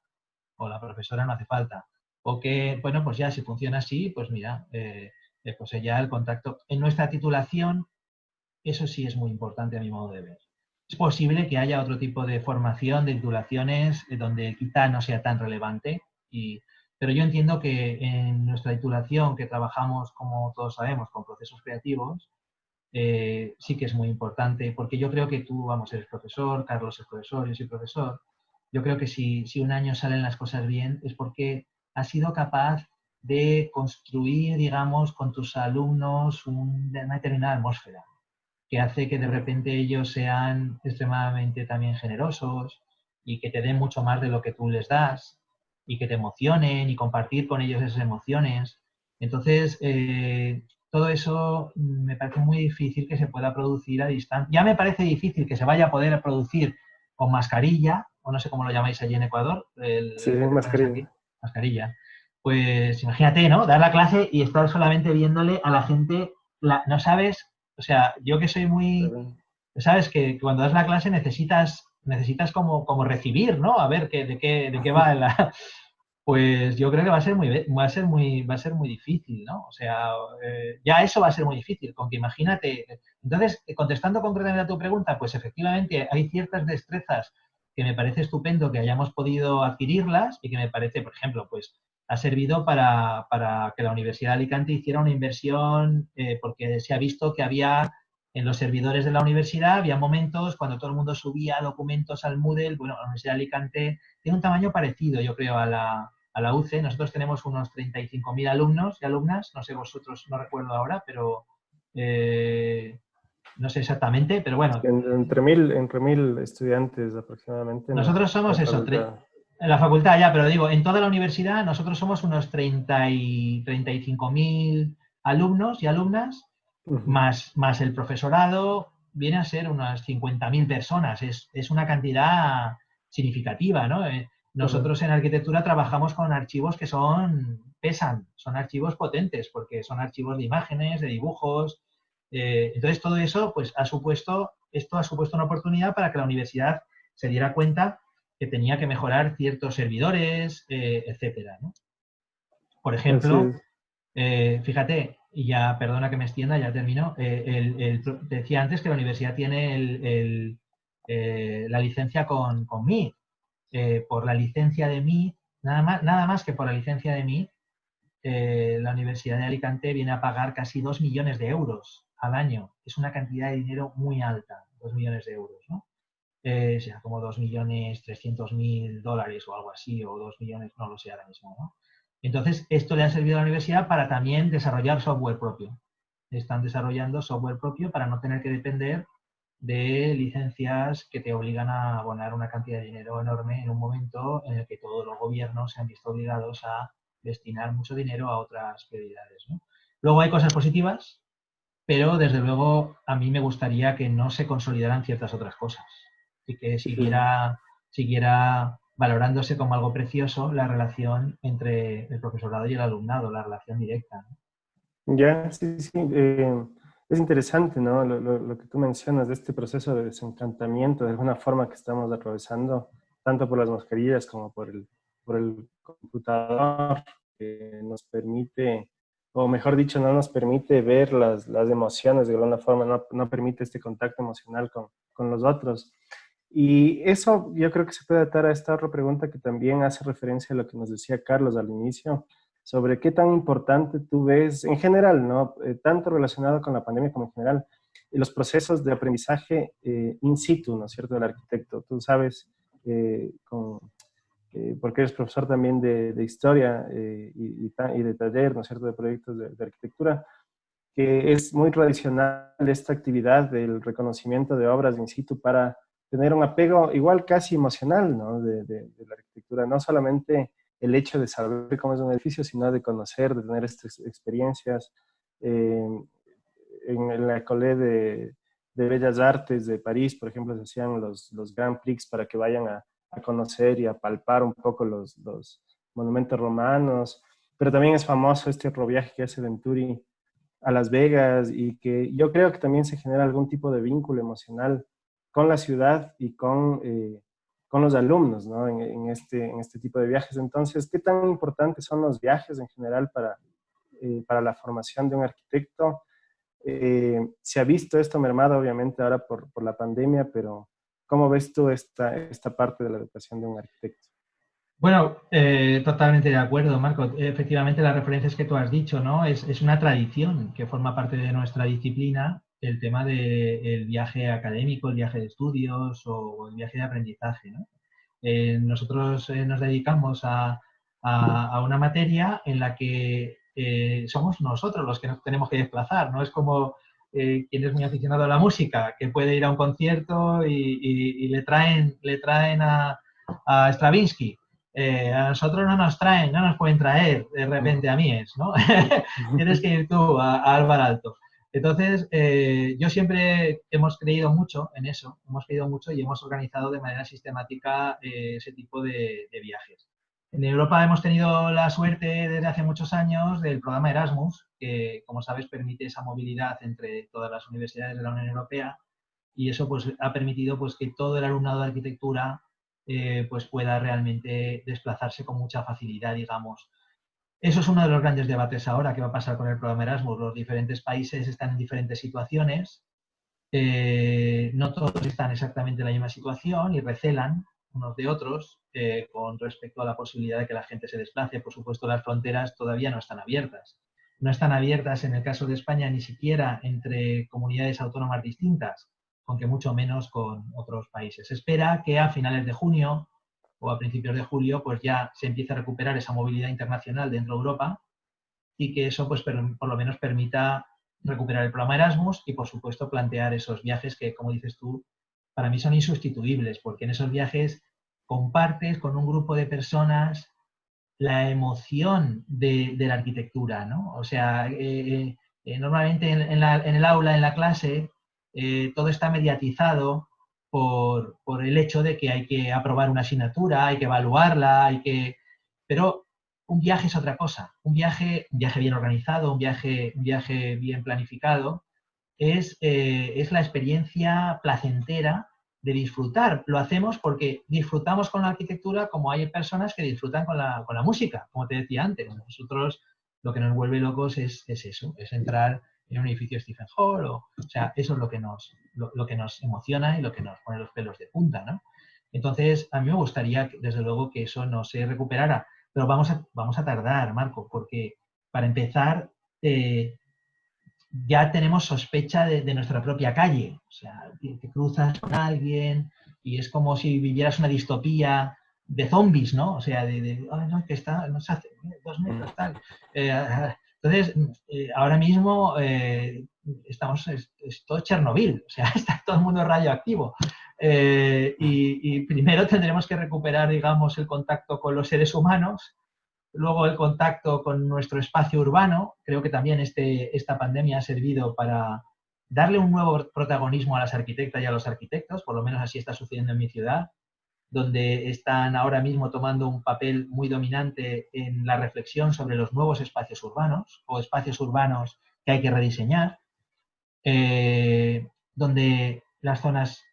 o la profesora no hace falta. O que, bueno, pues ya si funciona así, pues mira, pues ya el contacto. En nuestra titulación, eso sí es muy importante a mi modo de ver. Es posible que haya otro tipo de formación, de titulaciones, donde quizá no sea tan relevante, pero yo entiendo que en nuestra titulación, que trabajamos, como todos sabemos, con procesos creativos, sí que es muy importante, porque yo creo que tú, vamos, eres profesor, Carlos es profesor, yo soy profesor. Yo creo que si un año salen las cosas bien es porque has sido capaz de construir, digamos, con tus alumnos una determinada atmósfera que hace que de repente ellos sean extremadamente también generosos y que te den mucho más de lo que tú les das y que te emocionen y compartir con ellos esas emociones. Entonces, todo eso me parece muy difícil que se pueda producir a distancia. Ya me parece difícil que se vaya a poder producir con mascarilla, o no sé cómo lo llamáis allí en Ecuador, Sí, el que te pones aquí, mascarilla. mascarilla. Pues imagínate, ¿no? Dar la clase y estar solamente viéndole a la gente, no sabes, o sea, yo que soy muy, Claro. sabes que cuando das la clase necesitas como recibir, ¿no? A ver de qué va la, pues yo creo que va a ser muy difícil, ¿no? O sea, ya eso va a ser muy difícil, con que imagínate. Entonces, contestando concretamente a tu pregunta, pues efectivamente hay ciertas destrezas que me parece estupendo que hayamos podido adquirirlas y que me parece, por ejemplo, pues ha servido para que la Universidad de Alicante hiciera una inversión, porque se ha visto que había en los servidores de la universidad, había momentos cuando todo el mundo subía documentos al Moodle. Bueno, la Universidad de Alicante tiene un tamaño parecido, yo creo, a la UCE. Nosotros tenemos unos 35.000 alumnos y alumnas, no sé vosotros, no recuerdo ahora, pero no sé exactamente, pero bueno, Entre mil estudiantes aproximadamente en nosotros la somos eso, facultad. en la facultad ya, pero digo, en toda la universidad nosotros somos unos 35.000 alumnos y alumnas, Ujú. más el profesorado, viene a ser unas 50.000 personas. Es una cantidad significativa, ¿no? Ujú. Nosotros en arquitectura trabajamos con archivos que pesan, son archivos potentes, porque son archivos de imágenes, de dibujos. Entonces, todo eso, pues, esto ha supuesto una oportunidad para que la universidad se diera cuenta que tenía que mejorar ciertos servidores, etcétera, ¿no? Por Así ejemplo, es. fíjate, y ya perdona que me extienda, ya termino. Te decía antes que la universidad tiene la licencia con MIT. Por la licencia de MIT, nada más que por la licencia de MIT, la Universidad de Alicante viene a pagar casi 2 millones de euros al año. Es una cantidad de dinero muy alta, 2 millones de euros, ¿no? O sea, como 2.300.000 dólares o algo así, o 2 millones, no lo sé ahora mismo, ¿no? Entonces, esto le ha servido a la universidad para también desarrollar software propio. Están desarrollando software propio para no tener que depender de licencias que te obligan a abonar una cantidad de dinero enorme en un momento en el que todos los gobiernos se han visto obligados a destinar mucho dinero a otras prioridades, ¿no? Luego hay cosas positivas, pero desde luego a mí me gustaría que no se consolidaran ciertas otras cosas y que Sí. siguiera valorándose como algo precioso la relación entre el profesorado y el alumnado, la relación directa, ¿no? Ya, sí, sí. Es interesante, ¿no? Lo que tú mencionas de este proceso de desencantamiento, de alguna forma que estamos atravesando, tanto por las mascarillas como por el computador, que nos permite, o mejor dicho, no nos permite ver las emociones de alguna forma, no permite este contacto emocional con los otros. Y eso yo creo que se puede atar a esta otra pregunta que también hace referencia a lo que nos decía Carlos al inicio, sobre qué tan importante tú ves en general, ¿no? Tanto relacionado con la pandemia como en general, los procesos de aprendizaje in situ, ¿no es cierto?, del arquitecto. Tú sabes, porque eres profesor también de historia y de taller, ¿no es cierto?, de proyectos de arquitectura, que es muy tradicional esta actividad del reconocimiento de obras in situ para tener un apego igual casi emocional, ¿no? de la arquitectura, no solamente el hecho de saber cómo es un edificio, sino de conocer, de tener estas experiencias. Eh, en la École de Bellas Artes de París, por ejemplo, se hacían los Grand Prix para que vayan a conocer y a palpar un poco los monumentos romanos. pero también es famoso este otro viaje que hace Venturi a Las Vegas y que yo creo que también se genera algún tipo de vínculo emocional con la ciudad y con los alumnos, ¿no? En este tipo de viajes. Entonces, ¿qué tan importantes son los viajes en general para la formación de un arquitecto? Se ha visto esto mermado, obviamente, ahora por la pandemia, pero ¿cómo ves tú esta parte de la educación de un arquitecto? Bueno, totalmente de acuerdo, Marco. Efectivamente, las referencias que tú has dicho, ¿no? Es una tradición que forma parte de nuestra disciplina, el tema del viaje académico, el viaje de estudios o el viaje de aprendizaje, ¿no? Nosotros nos dedicamos a una materia en la que somos nosotros los que nos tenemos que desplazar, no es como quien es muy aficionado a la música, que puede ir a un concierto y le traen a Stravinsky. A nosotros no nos traen, no nos pueden traer de repente a Mies, ¿no? Tienes que ir tú a Alvar Aalto. Entonces, yo siempre hemos creído mucho en eso, hemos creído mucho y hemos organizado de manera sistemática ese tipo de viajes. En Europa hemos tenido la suerte desde hace muchos años del programa Erasmus, que, como sabes, permite esa movilidad entre todas las universidades de la Unión Europea y eso pues, ha permitido pues, que todo el alumnado de arquitectura pues, pueda realmente desplazarse con mucha facilidad, digamos. Eso es uno de los grandes debates ahora que va a pasar con el programa Erasmus. Los diferentes países están en diferentes situaciones, no todos están exactamente en la misma situación y recelan unos de otros con respecto a la posibilidad de que la gente se desplace. Por supuesto, las fronteras todavía no están abiertas. No están abiertas en el caso de España ni siquiera entre comunidades autónomas distintas, aunque mucho menos con otros países. Se espera que a finales de junio o a principios de julio pues ya se empiece a recuperar esa movilidad internacional dentro de Europa y que eso pues por lo menos permita recuperar el programa Erasmus y por supuesto plantear esos viajes que, como dices tú, para mí son insustituibles porque en esos viajes compartes con un grupo de personas la emoción de la arquitectura, ¿no? O sea, normalmente en el aula, en la clase, todo está mediatizado por el hecho de que hay que aprobar una asignatura, hay que evaluarla, pero un viaje es otra cosa. Un viaje bien organizado, un viaje bien planificado, es la experiencia placentera de disfrutar. Lo hacemos porque disfrutamos con la arquitectura como hay personas que disfrutan con la música, como te decía antes. Nosotros lo que nos vuelve locos es eso, es entrar en un edificio Stephen Hall, o sea, eso es lo que nos emociona y lo que nos pone los pelos de punta, ¿no? Entonces, a mí me gustaría, desde luego, que eso no se recuperara, pero vamos a tardar, Marco, porque para empezar, ya tenemos sospecha de nuestra propia calle. O sea, te cruzas con alguien y es como si vivieras una distopía de zombies, ¿no? O sea, ay, no, que está, no se hace 2 metros, tal. Entonces, ahora mismo es todo Chernobyl, o sea, está todo el mundo radioactivo. Y primero tendremos que recuperar, digamos, el contacto con los seres humanos. Luego el contacto con nuestro espacio urbano. Creo que también esta pandemia ha servido para darle un nuevo protagonismo a las arquitectas y a los arquitectos, por lo menos así está sucediendo en mi ciudad, donde están ahora mismo tomando un papel muy dominante en la reflexión sobre los nuevos espacios urbanos o espacios urbanos que hay que rediseñar, donde las zonas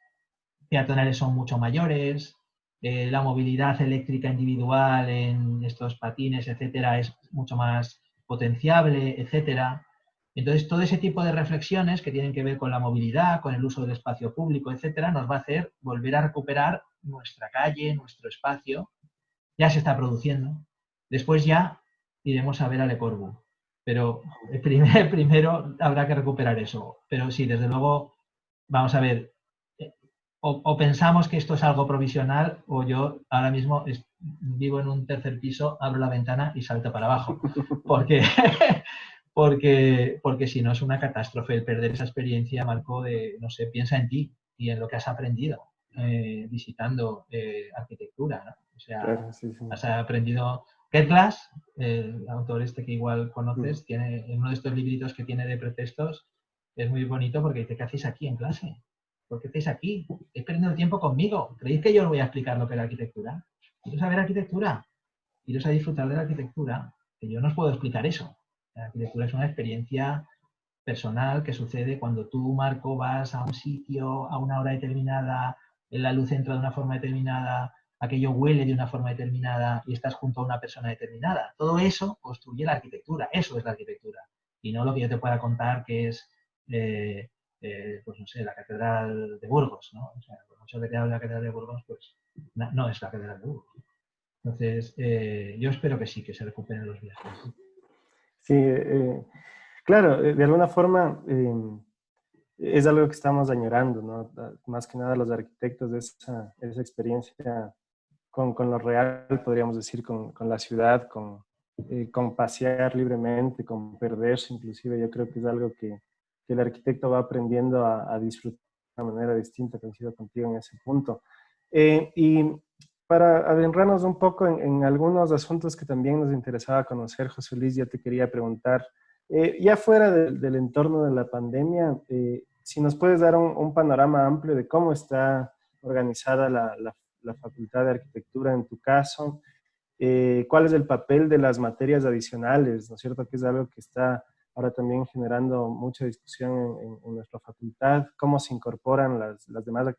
peatonales son mucho mayores, la movilidad eléctrica individual en estos patines, etcétera, es mucho más potenciable, etcétera. Entonces, todo ese tipo de reflexiones que tienen que ver con la movilidad, con el uso del espacio público, etcétera, nos va a hacer volver a recuperar nuestra calle, nuestro espacio. Ya se está produciendo. Después ya iremos a ver a Le Corbusier. Pero primero habrá que recuperar eso. Pero sí, desde luego, vamos a ver, o pensamos que esto es algo provisional o yo ahora mismo vivo en un tercer piso, abro la ventana y salto para abajo. Porque, porque si no es una catástrofe el perder esa experiencia, Marco, de, no sé, piensa en ti y en lo que has aprendido visitando arquitectura, ¿no? O sea, Claro, sí, sí. has aprendido... Ted Glass, el autor este que igual conoces, tiene en uno de estos libritos que tiene de pretextos, es muy bonito porque dice, ¿qué hacéis aquí en clase? ¿Por qué estáis aquí? Estáis perdiendo el tiempo conmigo. ¿Creéis que yo os voy a explicar lo que es la arquitectura? ¿Quieres saber arquitectura? ¿Quieres a disfrutar de la arquitectura? que yo no os puedo explicar eso. La arquitectura es una experiencia personal que sucede cuando tú, Marco, vas a un sitio a una hora determinada, la luz entra de una forma determinada, aquello huele de una forma determinada y estás junto a una persona determinada. Todo eso construye la arquitectura, eso es la arquitectura. Y no lo que yo te pueda contar que es, pues no sé, la Catedral de Burgos, ¿no? O sea, por mucho que te hable de la Catedral de Burgos, pues no es la Catedral de Burgos. Entonces, yo espero que sí, que se recuperen los viajes. Sí, claro, de alguna forma es algo que estamos añorando, ¿no? Más que nada los arquitectos, esa experiencia con lo real, podríamos decir, con la ciudad, con pasear libremente, con perderse inclusive. Yo creo que es algo que el arquitecto va aprendiendo a disfrutar de una manera distinta, coincido contigo en ese punto. Y para adentrarnos un poco en algunos asuntos que también nos interesaba conocer, José Luis, yo te quería preguntar, ya fuera del entorno de la pandemia, si nos puedes dar un panorama amplio de cómo está organizada la Facultad de Arquitectura en tu caso, cuál es el papel de las materias adicionales, ¿no es cierto? Que es algo que está ahora también generando mucha discusión en nuestra facultad, cómo se incorporan las demás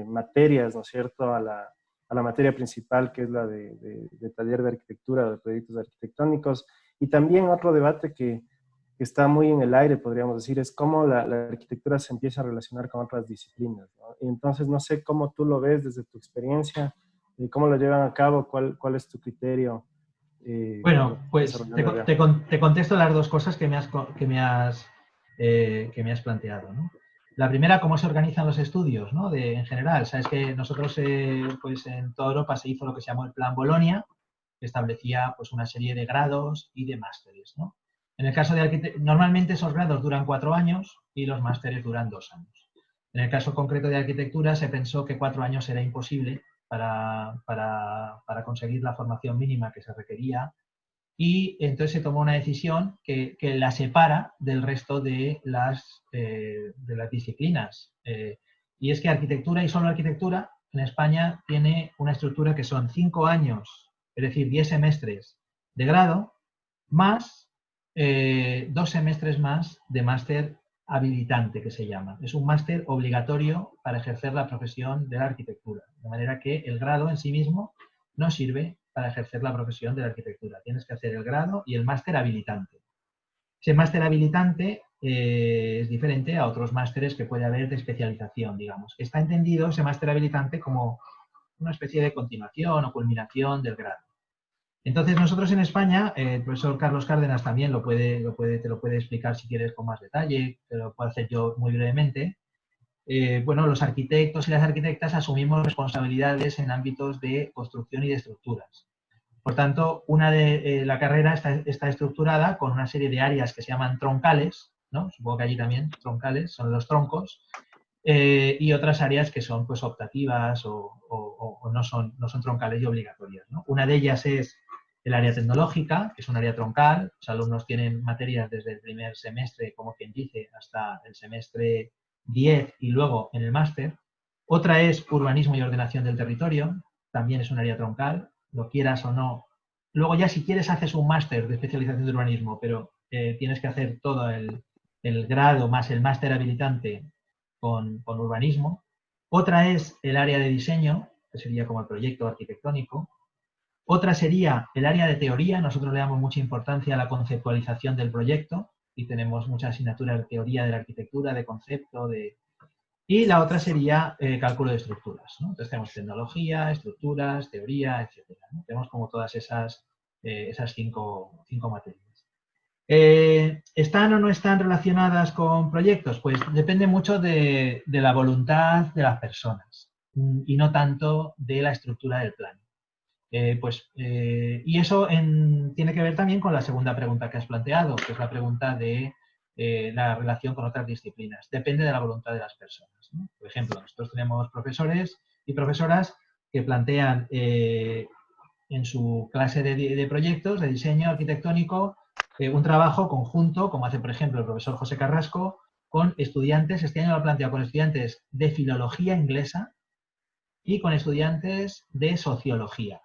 materias, ¿no es cierto?, a la materia principal, que es la de taller de arquitectura o de proyectos arquitectónicos. Y también otro debate que está muy en el aire, podríamos decir, es cómo la arquitectura se empieza a relacionar con otras disciplinas, ¿no? Y entonces, no sé cómo tú lo ves desde tu experiencia, cómo lo llevan a cabo, cuál es tu criterio. Bueno, pues te contesto las dos cosas que me has planteado, ¿no? La primera, cómo se organizan los estudios, ¿no? En general, sabes que nosotros, pues en toda Europa se hizo lo que se llamó el Plan Bolonia, que establecía pues una serie de grados y de másteres, ¿no? En el caso de arquitectura, normalmente esos grados duran 4 años y los másteres duran 2 años. En el caso concreto de arquitectura se pensó que 4 años era imposible para conseguir la formación mínima que se requería, y entonces se tomó una decisión que la separa del resto de las disciplinas. Y es que arquitectura y solo arquitectura en España tiene una estructura que son 5 años, es decir, 10 semestres de grado, más 2 semestres más de máster habilitante, que se llama. Es un máster obligatorio para ejercer la profesión de la arquitectura. De manera que el grado en sí mismo no sirve para ejercer la profesión de la arquitectura. Tienes que hacer el grado y el máster habilitante. Ese máster habilitante es diferente a otros másteres que puede haber de especialización, digamos. Está entendido ese máster habilitante como una especie de continuación o culminación del grado. Entonces, nosotros en España, el profesor Carlos Cárdenas también te lo puede explicar si quieres con más detalle, te lo puedo hacer yo muy brevemente. Bueno, los arquitectos y las arquitectas asumimos responsabilidades en ámbitos de construcción y de estructuras. Por tanto, la carrera está estructurada con una serie de áreas que se llaman troncales, ¿no? Supongo que allí también, troncales, son los troncos, y otras áreas que son pues optativas o no son troncales y obligatorias, ¿no? Una de ellas es el área tecnológica, que es un área troncal. Los alumnos tienen materias desde el primer semestre, como quien dice, hasta el semestre 10 y luego en el máster. Otra es urbanismo y ordenación del territorio, también es un área troncal, lo quieras o no. Luego ya si quieres haces un máster de especialización de urbanismo, pero tienes que hacer todo el grado más el máster habilitante con urbanismo. Otra es el área de diseño, que sería como el proyecto arquitectónico. Otra sería el área de teoría. Nosotros le damos mucha importancia a la conceptualización del proyecto y tenemos muchas asignaturas de teoría de la arquitectura, de concepto, y la otra sería cálculo de estructuras, ¿no? Entonces tenemos tecnología, estructuras, teoría, etc., ¿no? Tenemos como todas esas 5 materias. ¿Están o no están relacionadas con proyectos? Pues depende mucho de la voluntad de las personas y no tanto de la estructura del plan. Y eso tiene que ver también con la segunda pregunta que has planteado, que es la pregunta de la relación con otras disciplinas. Depende de la voluntad de las personas, ¿no? Por ejemplo, nosotros tenemos profesores y profesoras que plantean en su clase de proyectos de diseño arquitectónico un trabajo conjunto, como hace, por ejemplo, el profesor José Carrasco, con estudiantes. Este año lo ha planteado con estudiantes de filología inglesa y con estudiantes de sociología.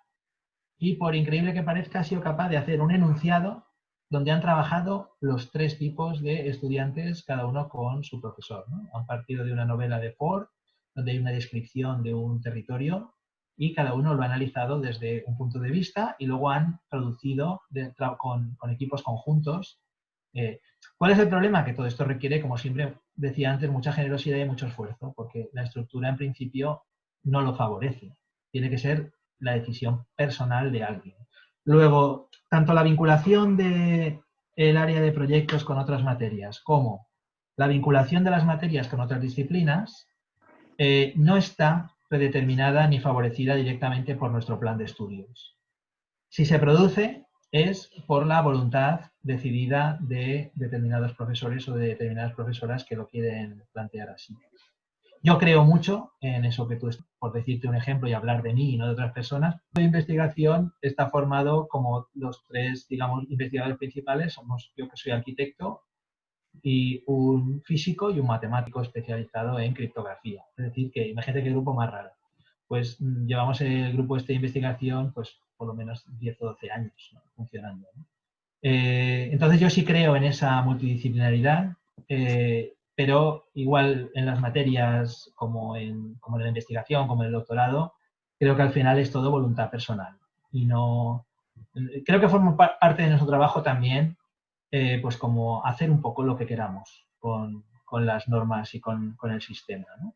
y por increíble que parezca ha sido capaz de hacer un enunciado donde han trabajado los 3 tipos de estudiantes, cada uno con su profesor, ¿no? Han partido de una novela de Ford, donde hay una descripción de un territorio y cada uno lo ha analizado desde un punto de vista y luego han producido con equipos conjuntos. ¿Cuál es el problema? Que todo esto requiere, como siempre decía antes, mucha generosidad y mucho esfuerzo, porque la estructura en principio no lo favorece. Tiene que ser la decisión personal de alguien. Luego, tanto la vinculación del área de proyectos con otras materias como la vinculación de las materias con otras disciplinas no está predeterminada ni favorecida directamente por nuestro plan de estudios. Si se produce es por la voluntad decidida de determinados profesores o de determinadas profesoras que lo quieren plantear así. Yo creo mucho en eso que tú, por decirte un ejemplo y hablar de mí y no de otras personas. La investigación está formado como los 3, digamos, investigadores principales. Somos yo, que soy arquitecto, y un físico y un matemático especializado en criptografía. Es decir, que imagínate qué grupo más raro. Pues llevamos el grupo este de investigación pues por lo menos 10 o 12 años, ¿no?, funcionando, ¿no? Entonces yo sí creo en esa multidisciplinaridad, pero igual en las materias como en la investigación, como en el doctorado, creo que al final es todo voluntad personal. Y no, creo que forma parte de nuestro trabajo también, pues como hacer un poco lo que queramos con las normas y con el sistema, ¿no?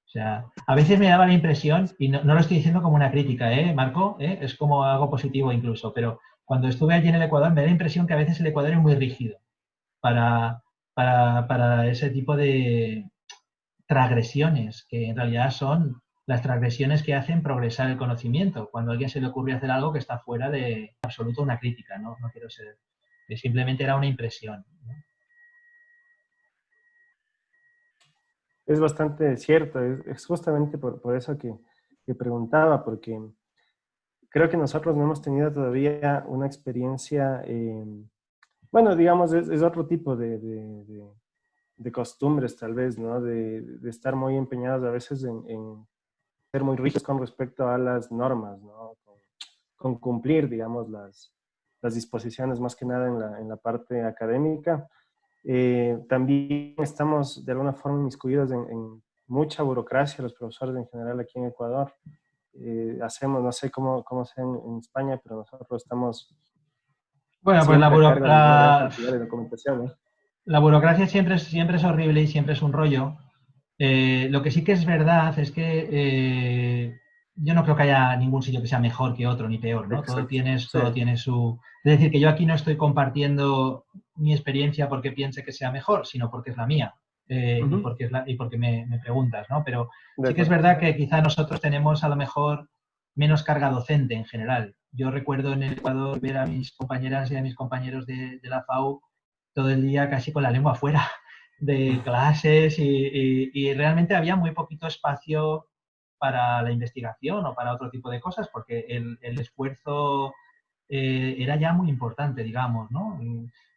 O sea, a veces me daba la impresión, y no lo estoy diciendo como una crítica, Marco? Es como algo positivo incluso, pero cuando estuve allí en el Ecuador me da la impresión que a veces el Ecuador es muy rígido para, para ese tipo de transgresiones, que en realidad son las transgresiones que hacen progresar el conocimiento. Cuando a alguien se le ocurre hacer algo que está fuera de absoluto una crítica, ¿no? No quiero ser, simplemente era una impresión, ¿no? Es bastante cierto, es justamente por eso que preguntaba, porque creo que nosotros no hemos tenido todavía una experiencia, bueno, digamos, es otro tipo de costumbres tal vez, ¿no? De estar muy empeñados a veces en ser muy rígidos con respecto a las normas, ¿no? Con cumplir, digamos, las disposiciones más que nada en la parte académica. También estamos de alguna forma inmiscuidos en mucha burocracia, los profesores en general aquí en Ecuador. Hacemos, no sé cómo sea en España, pero nosotros estamos Bueno, pues siempre a cargo de una gran cantidad de documentación, ¿no? la burocracia siempre es horrible y siempre es un rollo. Lo que sí que es verdad es que yo no creo que haya ningún sitio que sea mejor que otro ni peor, ¿no? Exacto. Todo Sí. tiene su... Es decir, que yo aquí no estoy compartiendo mi experiencia porque piense que sea mejor, sino porque es la mía, Ujú. y porque me preguntas, ¿no? Pero De sí que es acuerdo. verdad que quizá nosotros tenemos a lo mejor menos carga docente en general. Yo recuerdo en el Ecuador ver a mis compañeras y a mis compañeros de la FAU todo el día casi con la lengua afuera de clases y realmente había muy poquito espacio para la investigación o para otro tipo de cosas porque el esfuerzo era ya muy importante, digamos, ¿no?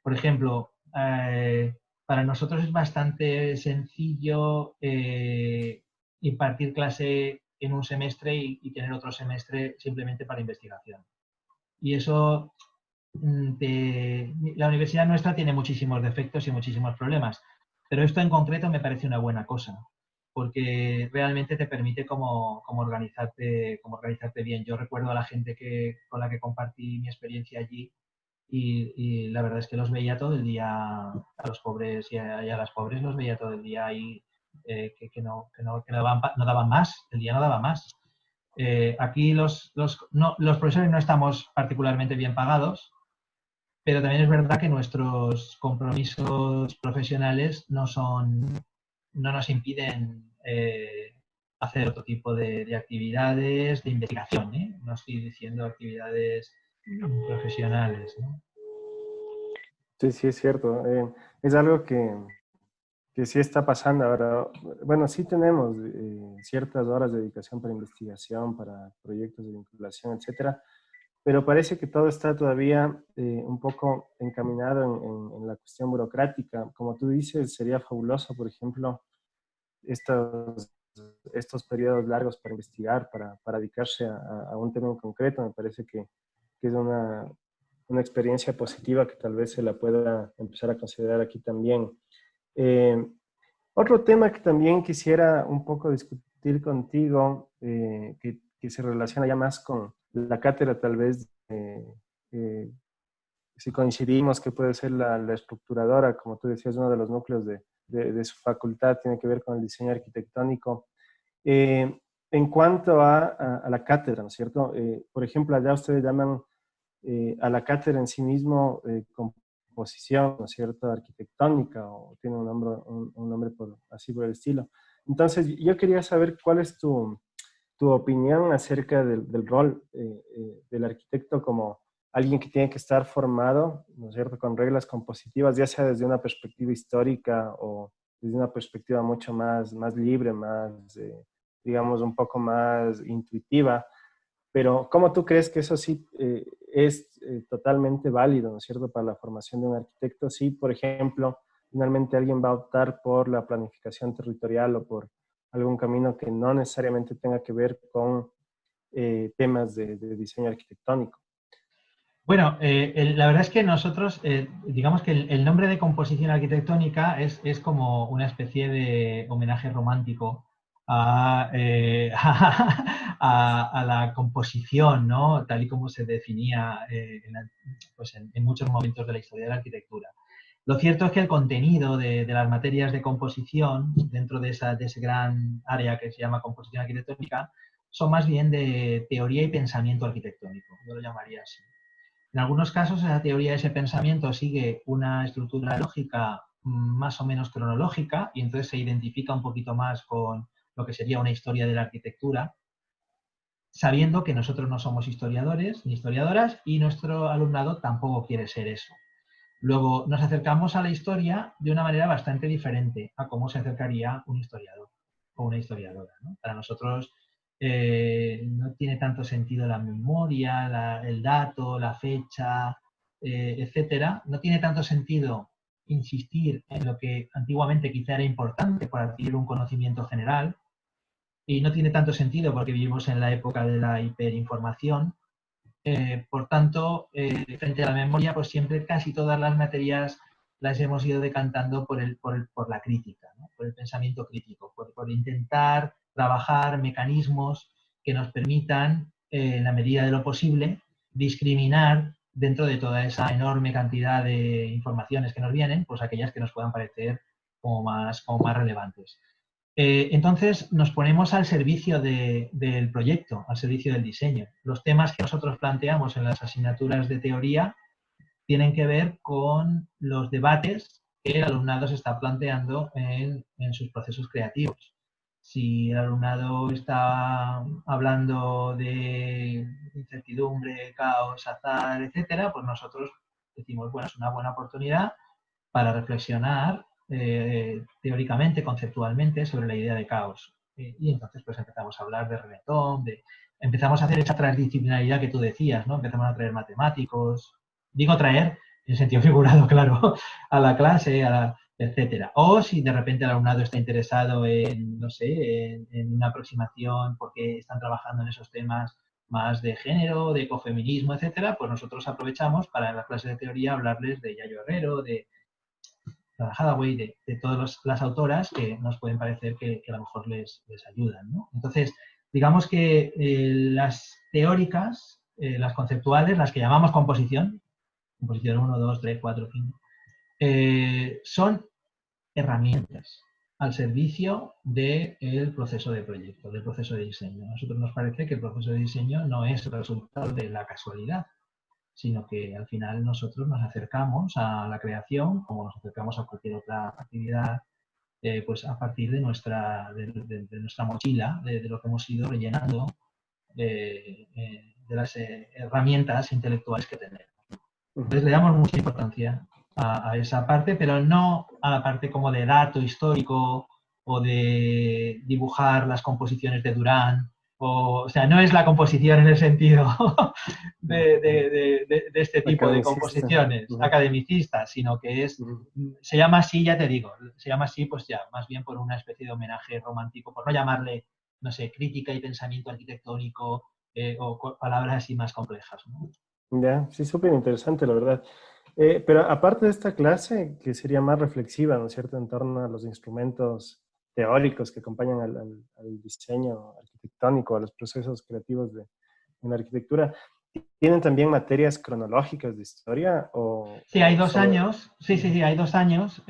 Por ejemplo, para nosotros es bastante sencillo impartir clase en un semestre y tener otro semestre simplemente para investigación. Y eso la universidad nuestra tiene muchísimos defectos y muchísimos problemas, pero esto en concreto me parece una buena cosa, porque realmente te permite como organizarte bien. Yo recuerdo a la gente con la que compartí mi experiencia allí y la verdad es que los veía todo el día, a los pobres y a las pobres los veía todo el día ahí, no daban más, el día no daba más. Aquí los profesores no estamos particularmente bien pagados, pero también es verdad que nuestros compromisos profesionales no nos impiden hacer otro tipo de actividades de investigación, ¿eh? No estoy diciendo actividades profesionales, ¿no? Sí, sí, es cierto. Es algo que sí está pasando ahora. Bueno, sí tenemos ciertas horas de dedicación para investigación, para proyectos de vinculación, etcétera, pero parece que todo está todavía un poco encaminado en la cuestión burocrática. Como tú dices, sería fabuloso, por ejemplo, estos estos periodos largos para investigar, para dedicarse a un tema en concreto. Me parece que es una experiencia positiva que tal vez se la pueda empezar a considerar aquí también. Otro tema que también quisiera un poco discutir contigo, que se relaciona ya más con la cátedra, tal vez, si coincidimos que puede ser la estructuradora, como tú decías, uno de los núcleos de su facultad tiene que ver con el diseño arquitectónico. En cuanto a la cátedra, ¿no es cierto? Por ejemplo, allá ustedes llaman a la cátedra en sí mismo composición, ¿no es cierto?, arquitectónica, o tiene un nombre así por el estilo. Entonces, yo quería saber cuál es tu opinión acerca del rol del arquitecto como alguien que tiene que estar formado, ¿no es cierto?, con reglas compositivas, ya sea desde una perspectiva histórica o desde una perspectiva mucho más libre, más, digamos, un poco más intuitiva. Pero ¿cómo tú crees que eso sí es totalmente válido, ¿no es cierto?, para la formación de un arquitecto? Si, por ejemplo, finalmente alguien va a optar por la planificación territorial o por algún camino que no necesariamente tenga que ver con temas de diseño arquitectónico. Bueno, la verdad es que nosotros, digamos que el nombre de composición arquitectónica es como una especie de homenaje romántico a, a la composición, ¿no?, tal y como se definía pues en muchos momentos de la historia de la arquitectura. Lo cierto es que el contenido de las materias de composición dentro de ese gran área que se llama composición arquitectónica son más bien de teoría y pensamiento arquitectónico, yo lo llamaría así. En algunos casos, esa teoría, ese pensamiento sigue una estructura lógica más o menos cronológica y entonces se identifica un poquito más con lo que sería una historia de la arquitectura, sabiendo que nosotros no somos historiadores ni historiadoras y nuestro alumnado tampoco quiere ser eso. Luego nos acercamos a la historia de una manera bastante diferente a cómo se acercaría un historiador o una historiadora, ¿no? Para nosotros no tiene tanto sentido la memoria, el dato, la fecha, etcétera. No tiene tanto sentido insistir en lo que antiguamente quizá era importante para adquirir un conocimiento general, y no tiene tanto sentido porque vivimos en la época de la hiperinformación. Por tanto, frente a la memoria, pues siempre casi todas las materias las hemos ido decantando por la crítica, ¿no?, por el pensamiento crítico, por intentar trabajar mecanismos que nos permitan, en la medida de lo posible, discriminar dentro de toda esa enorme cantidad de informaciones que nos vienen, pues aquellas que nos puedan parecer como más relevantes. Entonces nos ponemos al servicio del proyecto, al servicio del diseño. Los temas que nosotros planteamos en las asignaturas de teoría tienen que ver con los debates que el alumnado se está planteando en sus procesos creativos. Si el alumnado está hablando de incertidumbre, caos, azar, etcétera, pues nosotros decimos, bueno, es una buena oportunidad para reflexionar teóricamente, conceptualmente, sobre la idea de caos. Y entonces pues empezamos a hablar de Renetón, empezamos a hacer esa transdisciplinaridad que tú decías, ¿no? Empezamos a traer matemáticos, digo traer en sentido figurado, claro, a la clase, etcétera. O si de repente el alumnado está interesado en, no sé, en una aproximación porque están trabajando en esos temas más de género, de ecofeminismo, etcétera, pues nosotros aprovechamos para en la clase de teoría hablarles de Yayo Herrero, de Hathaway, de todas las autoras que nos pueden parecer que a lo mejor les ayudan, ¿no? Entonces, digamos que las teóricas, las conceptuales, las que llamamos composición 1, 2, 3, 4, 5, son herramientas al servicio del proceso de proyecto, del proceso de diseño. A nosotros nos parece que el proceso de diseño no es el resultado de la casualidad, sino que al final nosotros nos acercamos a la creación, como nos acercamos a cualquier otra actividad, pues a partir de nuestra mochila, de lo que hemos ido rellenando, de las herramientas intelectuales que tenemos. Entonces le damos mucha importancia a esa parte, pero no a la parte como de dato histórico o de dibujar las composiciones de Durán O sea, no es la composición en el sentido de este tipo de Academicista. composiciones academicistas, sino que es, se llama así, ya te digo, se llama así pues ya, más bien por una especie de homenaje romántico, por no llamarle, no sé, crítica y pensamiento arquitectónico o palabras así más complejas, ¿no? Ya, sí, súper interesante, la verdad. Pero aparte de esta clase, que sería más reflexiva, ¿no es cierto?, en torno a los instrumentos teóricos que acompañan al diseño arquitectónico, a los procesos creativos en la arquitectura, ¿tienen también materias cronológicas de historia Sí, hay o 2 años. solo? Sí, hay 2 años.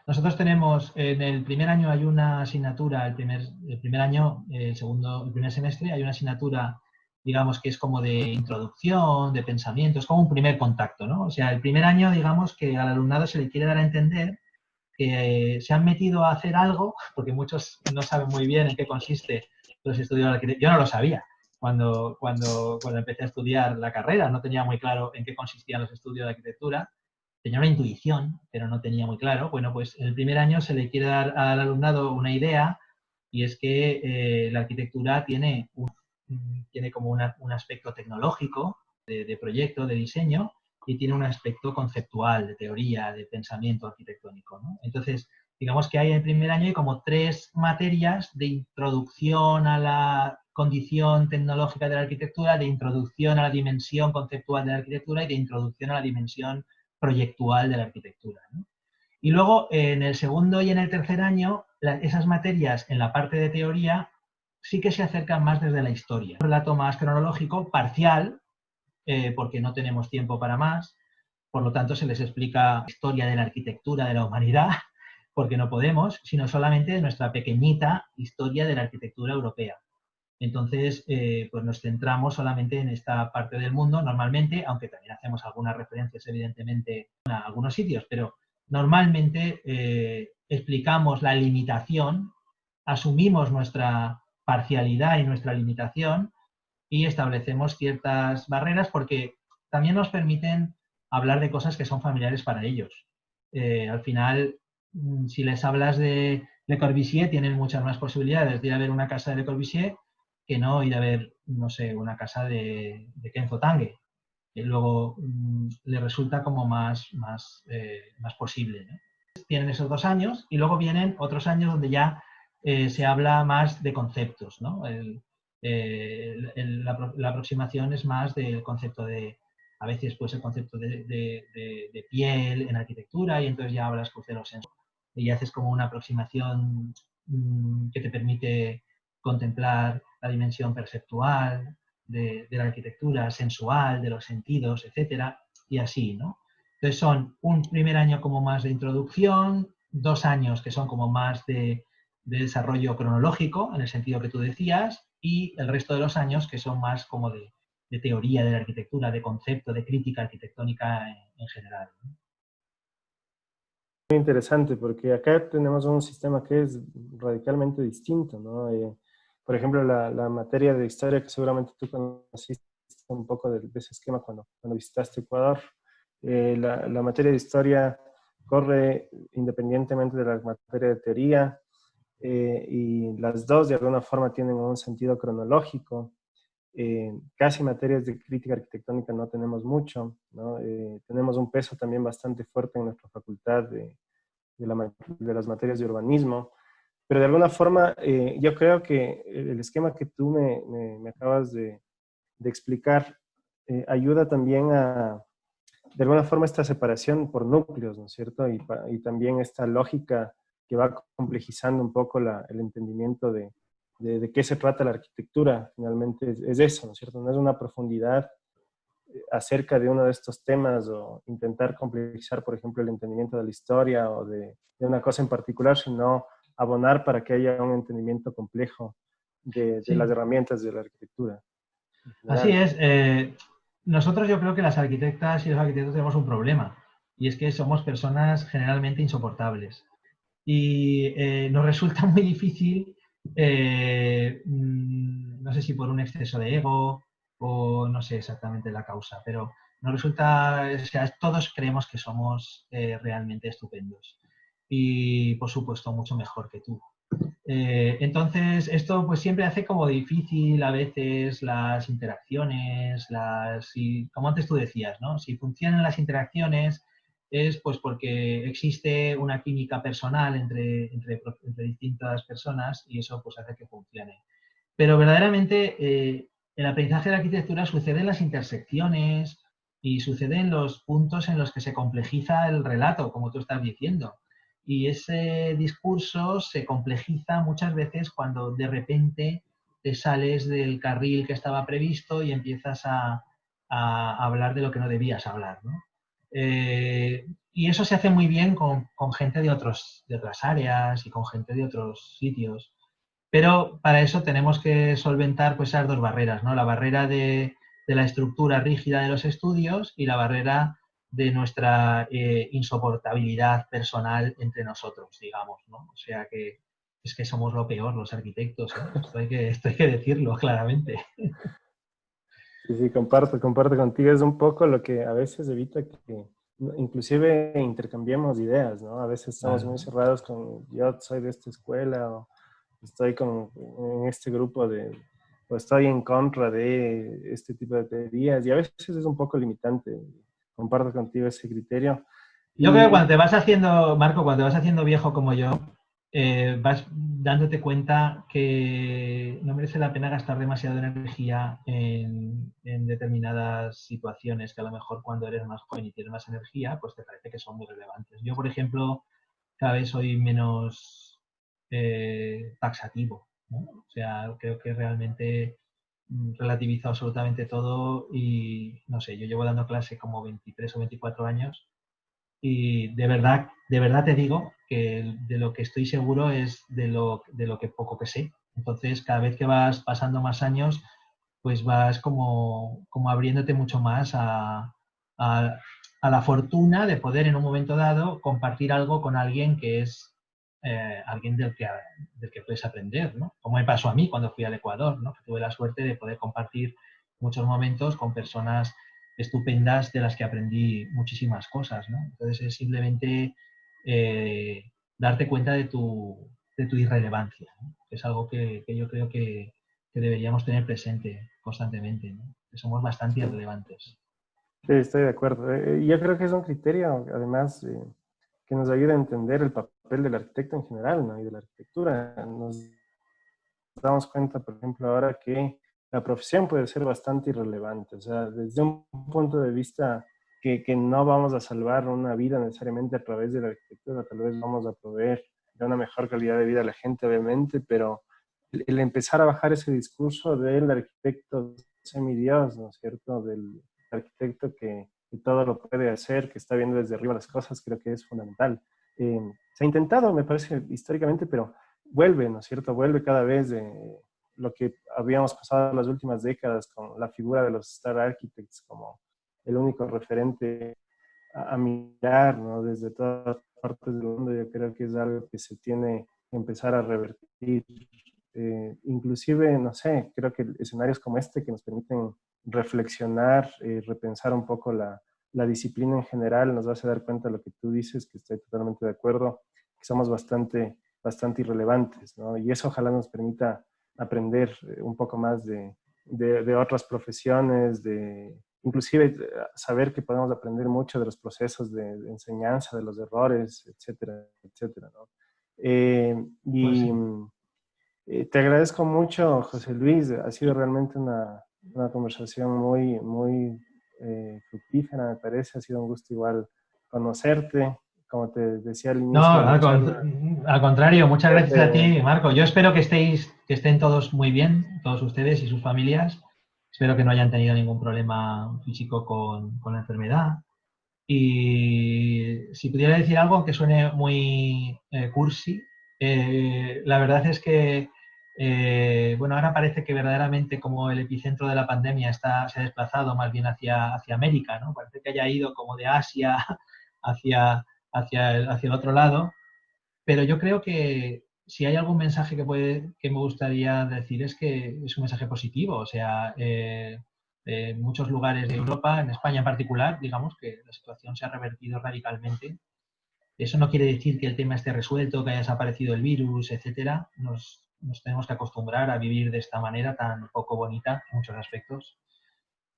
Nosotros tenemos, en el primer año hay una asignatura, el primer año, el primer semestre, hay una asignatura, digamos, que es como de introducción, de pensamiento, es como un primer contacto, ¿no? O sea, el primer año, digamos, que al alumnado se le quiere dar a entender que se han metido a hacer algo, porque muchos no saben muy bien en qué consiste los estudios de arquitectura. Yo no lo sabía cuando empecé a estudiar la carrera, no tenía muy claro en qué consistían los estudios de arquitectura. Tenía una intuición, pero no tenía muy claro. Bueno, pues en el primer año se le quiere dar al alumnado una idea y es que la arquitectura tiene como un aspecto tecnológico, de proyecto, de diseño, y tiene un aspecto conceptual, de teoría, de pensamiento arquitectónico, ¿no? Entonces, digamos que hay en el primer año hay como 3 materias de introducción a la condición tecnológica de la arquitectura, de introducción a la dimensión conceptual de la arquitectura y de introducción a la dimensión proyectual de la arquitectura, ¿no? Y luego, en el segundo y en el tercer año, esas materias en la parte de teoría sí que se acercan más desde la historia. Un relato más cronológico, parcial, porque no tenemos tiempo para más. Por lo tanto, se les explica la historia de la arquitectura de la humanidad, porque no podemos, sino solamente de nuestra pequeñita historia de la arquitectura europea. Entonces, pues nos centramos solamente en esta parte del mundo, normalmente, aunque también hacemos algunas referencias, evidentemente, a algunos sitios, pero normalmente explicamos la limitación, asumimos nuestra parcialidad y nuestra limitación y establecemos ciertas barreras porque también nos permiten hablar de cosas que son familiares para ellos. Al final, si les hablas de Le Corbusier, tienen muchas más posibilidades de ir a ver una casa de Le Corbusier que no ir a ver, no sé, una casa de Kenzo Tange. Que luego le resulta como más posible, ¿no? Tienen esos 2 años y luego vienen otros años donde ya se habla más de conceptos, ¿no? La aproximación es más del concepto a veces pues el concepto de piel en arquitectura y entonces ya hablas pues, de los sensores y haces como una aproximación que te permite contemplar la dimensión perceptual de la arquitectura, sensual, de los sentidos, etcétera, y así, ¿no? Entonces son un primer año como más de introducción, 2 años que son como más de desarrollo cronológico, en el sentido que tú decías, y el resto de los años que son más como de teoría de la arquitectura, de concepto, de crítica arquitectónica en general, ¿no? Muy interesante, porque acá tenemos un sistema que es radicalmente distinto, ¿no? Por ejemplo, la materia de historia que seguramente tú conociste un poco de ese esquema cuando visitaste Ecuador. La materia de historia corre independientemente de la materia de teoría y las dos de alguna forma tienen un sentido cronológico. Casi materias de crítica arquitectónica no tenemos mucho, ¿no? Tenemos un peso también bastante fuerte en nuestra facultad de las materias de urbanismo, pero de alguna forma yo creo que el esquema que tú me acabas de explicar ayuda también de alguna forma, esta separación por núcleos, ¿no es cierto? Y también esta lógica que va complejizando un poco el entendimiento de qué se trata la arquitectura, finalmente es eso, ¿no es cierto? No es una profundidad acerca de uno de estos temas o intentar complejizar, por ejemplo, el entendimiento de la historia o de una cosa en particular, sino abonar para que haya un entendimiento complejo de las Sí, herramientas de la arquitectura en así general. es. Nosotros yo creo que las arquitectas y los arquitectos tenemos un problema y es que somos personas generalmente insoportables y nos resulta muy difícil, no sé si por un exceso de ego o no sé exactamente la causa, pero nos resulta, o sea, todos creemos que somos realmente estupendos y por supuesto mucho mejor que tú. Entonces, esto pues siempre hace como difícil a veces las interacciones, como antes tú decías, ¿no? Si funcionan las interacciones es pues porque existe una química personal entre distintas personas y eso pues hace que funcione. Pero verdaderamente el aprendizaje de la arquitectura sucede en las intersecciones y sucede en los puntos en los que se complejiza el relato, como tú estás diciendo. Y ese discurso se complejiza muchas veces cuando de repente te sales del carril que estaba previsto y empiezas a hablar de lo que no debías hablar, ¿no? Y eso se hace muy bien con gente de otras áreas y con gente de otros sitios. Pero para eso tenemos que solventar pues, esas dos barreras, ¿no? La barrera de la estructura rígida de los estudios y la barrera de nuestra insoportabilidad personal entre nosotros, digamos, ¿no? O sea que es que somos lo peor los arquitectos, ¿eh? Esto hay que decirlo claramente. Sí, sí, comparto contigo. Es un poco lo que a veces evita que inclusive intercambiemos ideas, ¿no? A veces estamos muy Claro. cerrados con yo soy de esta escuela o estoy en este grupo o estoy en contra de este tipo de teorías y a veces es un poco limitante. Comparto contigo ese criterio. Yo creo que Y cuando te vas haciendo, Marco, cuando te vas haciendo viejo como yo, vas dándote cuenta que no merece la pena gastar demasiada energía en determinadas situaciones que a lo mejor cuando eres más joven y tienes más energía, pues te parece que son muy relevantes. Yo, por ejemplo, cada vez soy menos taxativo, ¿no? O sea, creo que realmente relativizo absolutamente todo y, no sé, yo llevo dando clase como 23 o 24 años y de verdad te digo que de lo que estoy seguro es de lo que poco que sé. Entonces, cada vez que vas pasando más años, pues vas como abriéndote mucho más a, a la fortuna de poder en un momento dado compartir algo con alguien que es alguien del que puedes aprender, ¿no? Como me pasó a mí cuando fui al Ecuador, ¿no? Que tuve la suerte de poder compartir muchos momentos con personas estupendas de las que aprendí muchísimas cosas, ¿no? Entonces es simplemente darte cuenta de tu irrelevancia, ¿no? Es algo que yo creo que deberíamos tener presente constantemente, ¿no? Que somos bastante sí, irrelevantes. sí, estoy de acuerdo. Yo creo que es un criterio, además, que nos ayuda a entender el papel del arquitecto en general, ¿no? Y de la arquitectura. Nos damos cuenta, por ejemplo, ahora que la profesión puede ser bastante irrelevante. O sea, desde un punto de vista que no vamos a salvar una vida necesariamente a través de la arquitectura, tal vez vamos a proveer de una mejor calidad de vida a la gente, obviamente, pero el empezar a bajar ese discurso del arquitecto semidios, ¿no es cierto? Del arquitecto que todo lo puede hacer, que está viendo desde arriba las cosas, creo que es fundamental. Se ha intentado, me parece, históricamente, pero vuelve, ¿no es cierto? Vuelve cada vez de lo que habíamos pasado en las últimas décadas con la figura de los Star Architects como el único referente a mirar, ¿no? Desde todas partes del mundo. Yo creo que es algo que se tiene que empezar a revertir. Inclusive, no sé, creo que escenarios como este que nos permiten reflexionar, repensar un poco la disciplina en general, nos hace dar cuenta de lo que tú dices, que estoy totalmente de acuerdo, que somos bastante irrelevantes, ¿no? Y eso ojalá nos permita aprender un poco más de otras profesiones, inclusive saber que podemos aprender mucho de los procesos de enseñanza, de los errores, etcétera, etcétera, ¿no? Pues Y sí. te agradezco mucho, José Luis. Ha sido realmente una conversación muy fructífera, me parece. Ha sido un gusto igual conocerte. Como te decía al No, inicio de la charla, al contrario, muchas gracias a verte. ti, Marco. Yo espero que estén todos muy bien, todos ustedes y sus familias. Espero que no hayan tenido ningún problema físico con la enfermedad. Y si pudiera decir algo que suene muy cursi, la verdad es que, bueno, ahora parece que verdaderamente como el epicentro de la pandemia se ha desplazado más bien hacia América, ¿no? Parece que haya ido como de Asia hacia, hacia el otro lado, pero yo creo que si hay algún mensaje que me gustaría decir es que es un mensaje positivo, o sea, en muchos lugares de Europa, en España en particular, digamos que la situación se ha revertido radicalmente. Eso no quiere decir que el tema esté resuelto, que haya desaparecido el virus, etcétera. Nos tenemos que acostumbrar a vivir de esta manera tan poco bonita en muchos aspectos.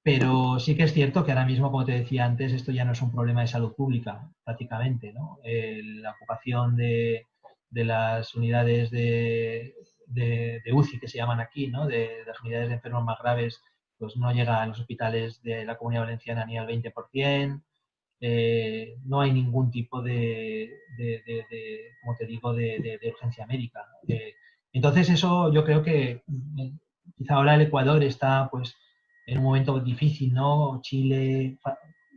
Pero sí que es cierto que ahora mismo, como te decía antes, esto ya no es un problema de salud pública, prácticamente, ¿no? La ocupación de las unidades de UCI, que se llaman aquí, ¿no? De las unidades de enfermos más graves, pues no llega a los hospitales de la Comunidad Valenciana ni al 20%. No hay ningún tipo como te digo, de urgencia médica. Entonces eso yo creo que quizá ahora el Ecuador está pues en un momento difícil, ¿no? Chile,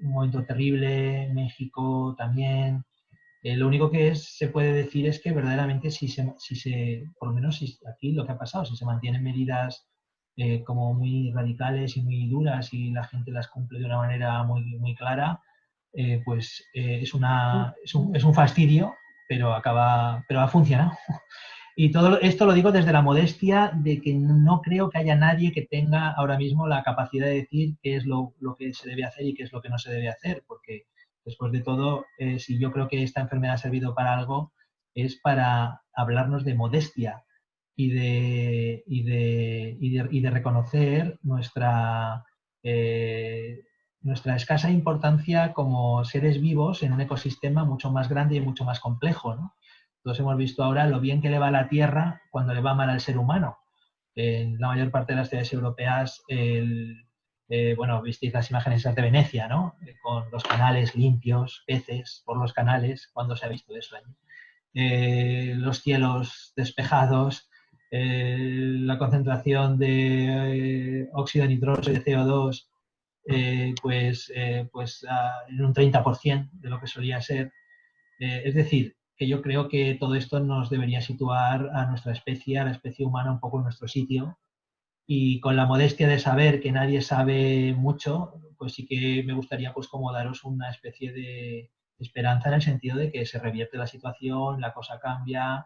un momento terrible, México también. Lo único que se puede decir es que verdaderamente por lo menos aquí lo que ha pasado, si se mantienen medidas como muy radicales y muy duras y la gente las cumple de una manera muy, muy clara, es un fastidio, pero ha funcionado. Y todo esto lo digo desde la modestia de que no creo que haya nadie que tenga ahora mismo la capacidad de decir qué es lo que se debe hacer y qué es lo que no se debe hacer, porque después de todo, si yo creo que esta enfermedad ha servido para algo, es para hablarnos de modestia y de reconocer nuestra escasa importancia como seres vivos en un ecosistema mucho más grande y mucho más complejo, ¿no? Todos hemos visto ahora lo bien que le va a la Tierra cuando le va mal al ser humano. En la mayor parte de las ciudades europeas, visteis las imágenes de Venecia, ¿no? Con los canales limpios, peces por los canales, ¿cuándo se ha visto eso allí? Los cielos despejados, la concentración de óxido nitroso y de CO2 en un 30% de lo que solía ser. Es decir, que yo creo que todo esto nos debería situar a nuestra especie, a la especie humana, un poco en nuestro sitio. Y con la modestia de saber que nadie sabe mucho, pues sí que me gustaría pues como daros una especie de esperanza en el sentido de que se revierte la situación, la cosa cambia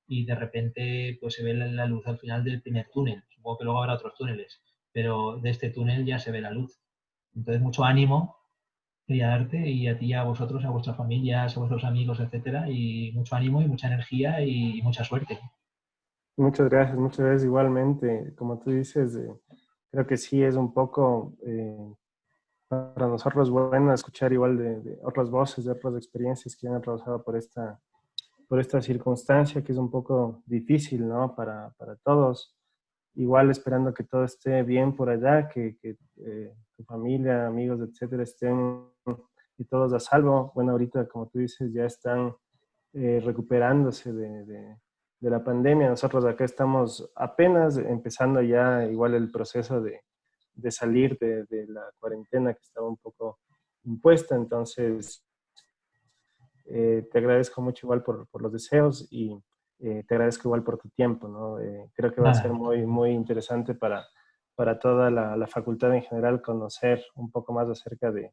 y de repente pues se ve la luz al final del primer túnel. Supongo que luego habrá otros túneles, pero de este túnel ya se ve la luz. Entonces, mucho ánimo quería darte y a ti, a vosotros, a vuestras familias, a vuestros amigos, etcétera, y mucho ánimo y mucha energía y mucha suerte. Muchas gracias igualmente. Como tú dices, creo que sí es un poco para nosotros bueno escuchar igual de otras voces, de otras experiencias que han atravesado por esta circunstancia que es un poco difícil, ¿no? Para todos. Igual esperando que todo esté bien por allá, que tu familia, amigos, etcétera, estén y todos a salvo. Bueno, ahorita, como tú dices, ya están recuperándose de la pandemia. Nosotros acá estamos apenas empezando ya igual el proceso de salir de la cuarentena que estaba un poco impuesta. Entonces, te agradezco mucho igual por los deseos y te agradezco igual por tu tiempo, ¿no? Creo que va a ser muy, muy interesante para toda la facultad en general conocer un poco más acerca de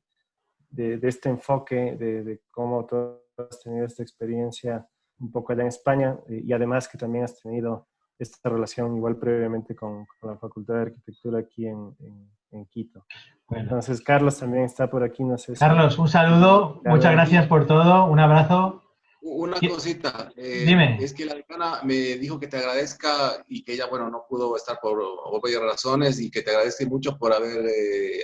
este enfoque, de cómo tú has tenido esta experiencia un poco allá en España y además que también has tenido esta relación igual previamente con la Facultad de Arquitectura aquí en Quito. Bueno. Entonces, Carlos también está por aquí, no sé si... Carlos, un saludo, muchas gracias por todo, un abrazo. Una cosita, dime. Es que la decana me dijo que te agradezca y que ella, bueno, no pudo estar por varias razones y que te agradezca mucho por haber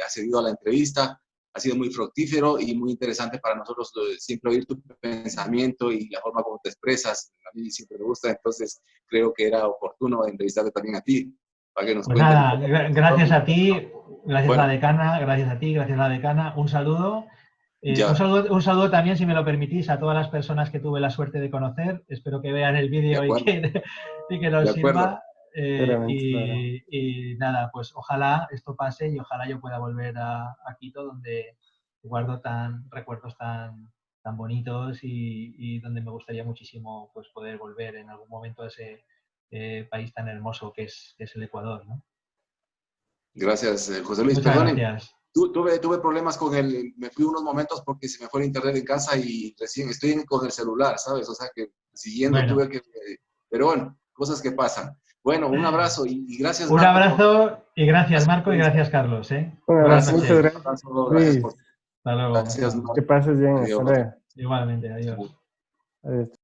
accedido a la entrevista. Ha sido muy fructífero y muy interesante para nosotros siempre oír tu pensamiento y la forma como te expresas. A mí siempre me gusta, entonces creo que era oportuno entrevistarte también a ti. Para que nos pues nada, gracias a ti, gracias a la decana, gracias a ti, gracias a la decana. Un saludo. Un saludo también, si me lo permitís, a todas las personas que tuve la suerte de conocer. Espero que vean el vídeo y que nos sirva. Y nada, pues ojalá esto pase y ojalá yo pueda volver a Quito, donde guardo recuerdos tan bonitos y donde me gustaría muchísimo pues poder volver en algún momento a ese país tan hermoso que es el Ecuador, ¿no? Gracias, José Luis. Muchas gracias. Tuve problemas con me fui unos momentos porque se me fue el internet en casa y recién estoy con el celular, ¿sabes? O sea que siguiendo tuve que... Pero bueno, cosas que pasan. Bueno, un abrazo y gracias, Marco. Un abrazo y gracias, Marco, y gracias, Carlos. Un abrazo, muchas gracias. Gracias por... Hasta luego. Gracias, que pases bien. Adiós. Hasta luego. Igualmente, adiós. Adiós.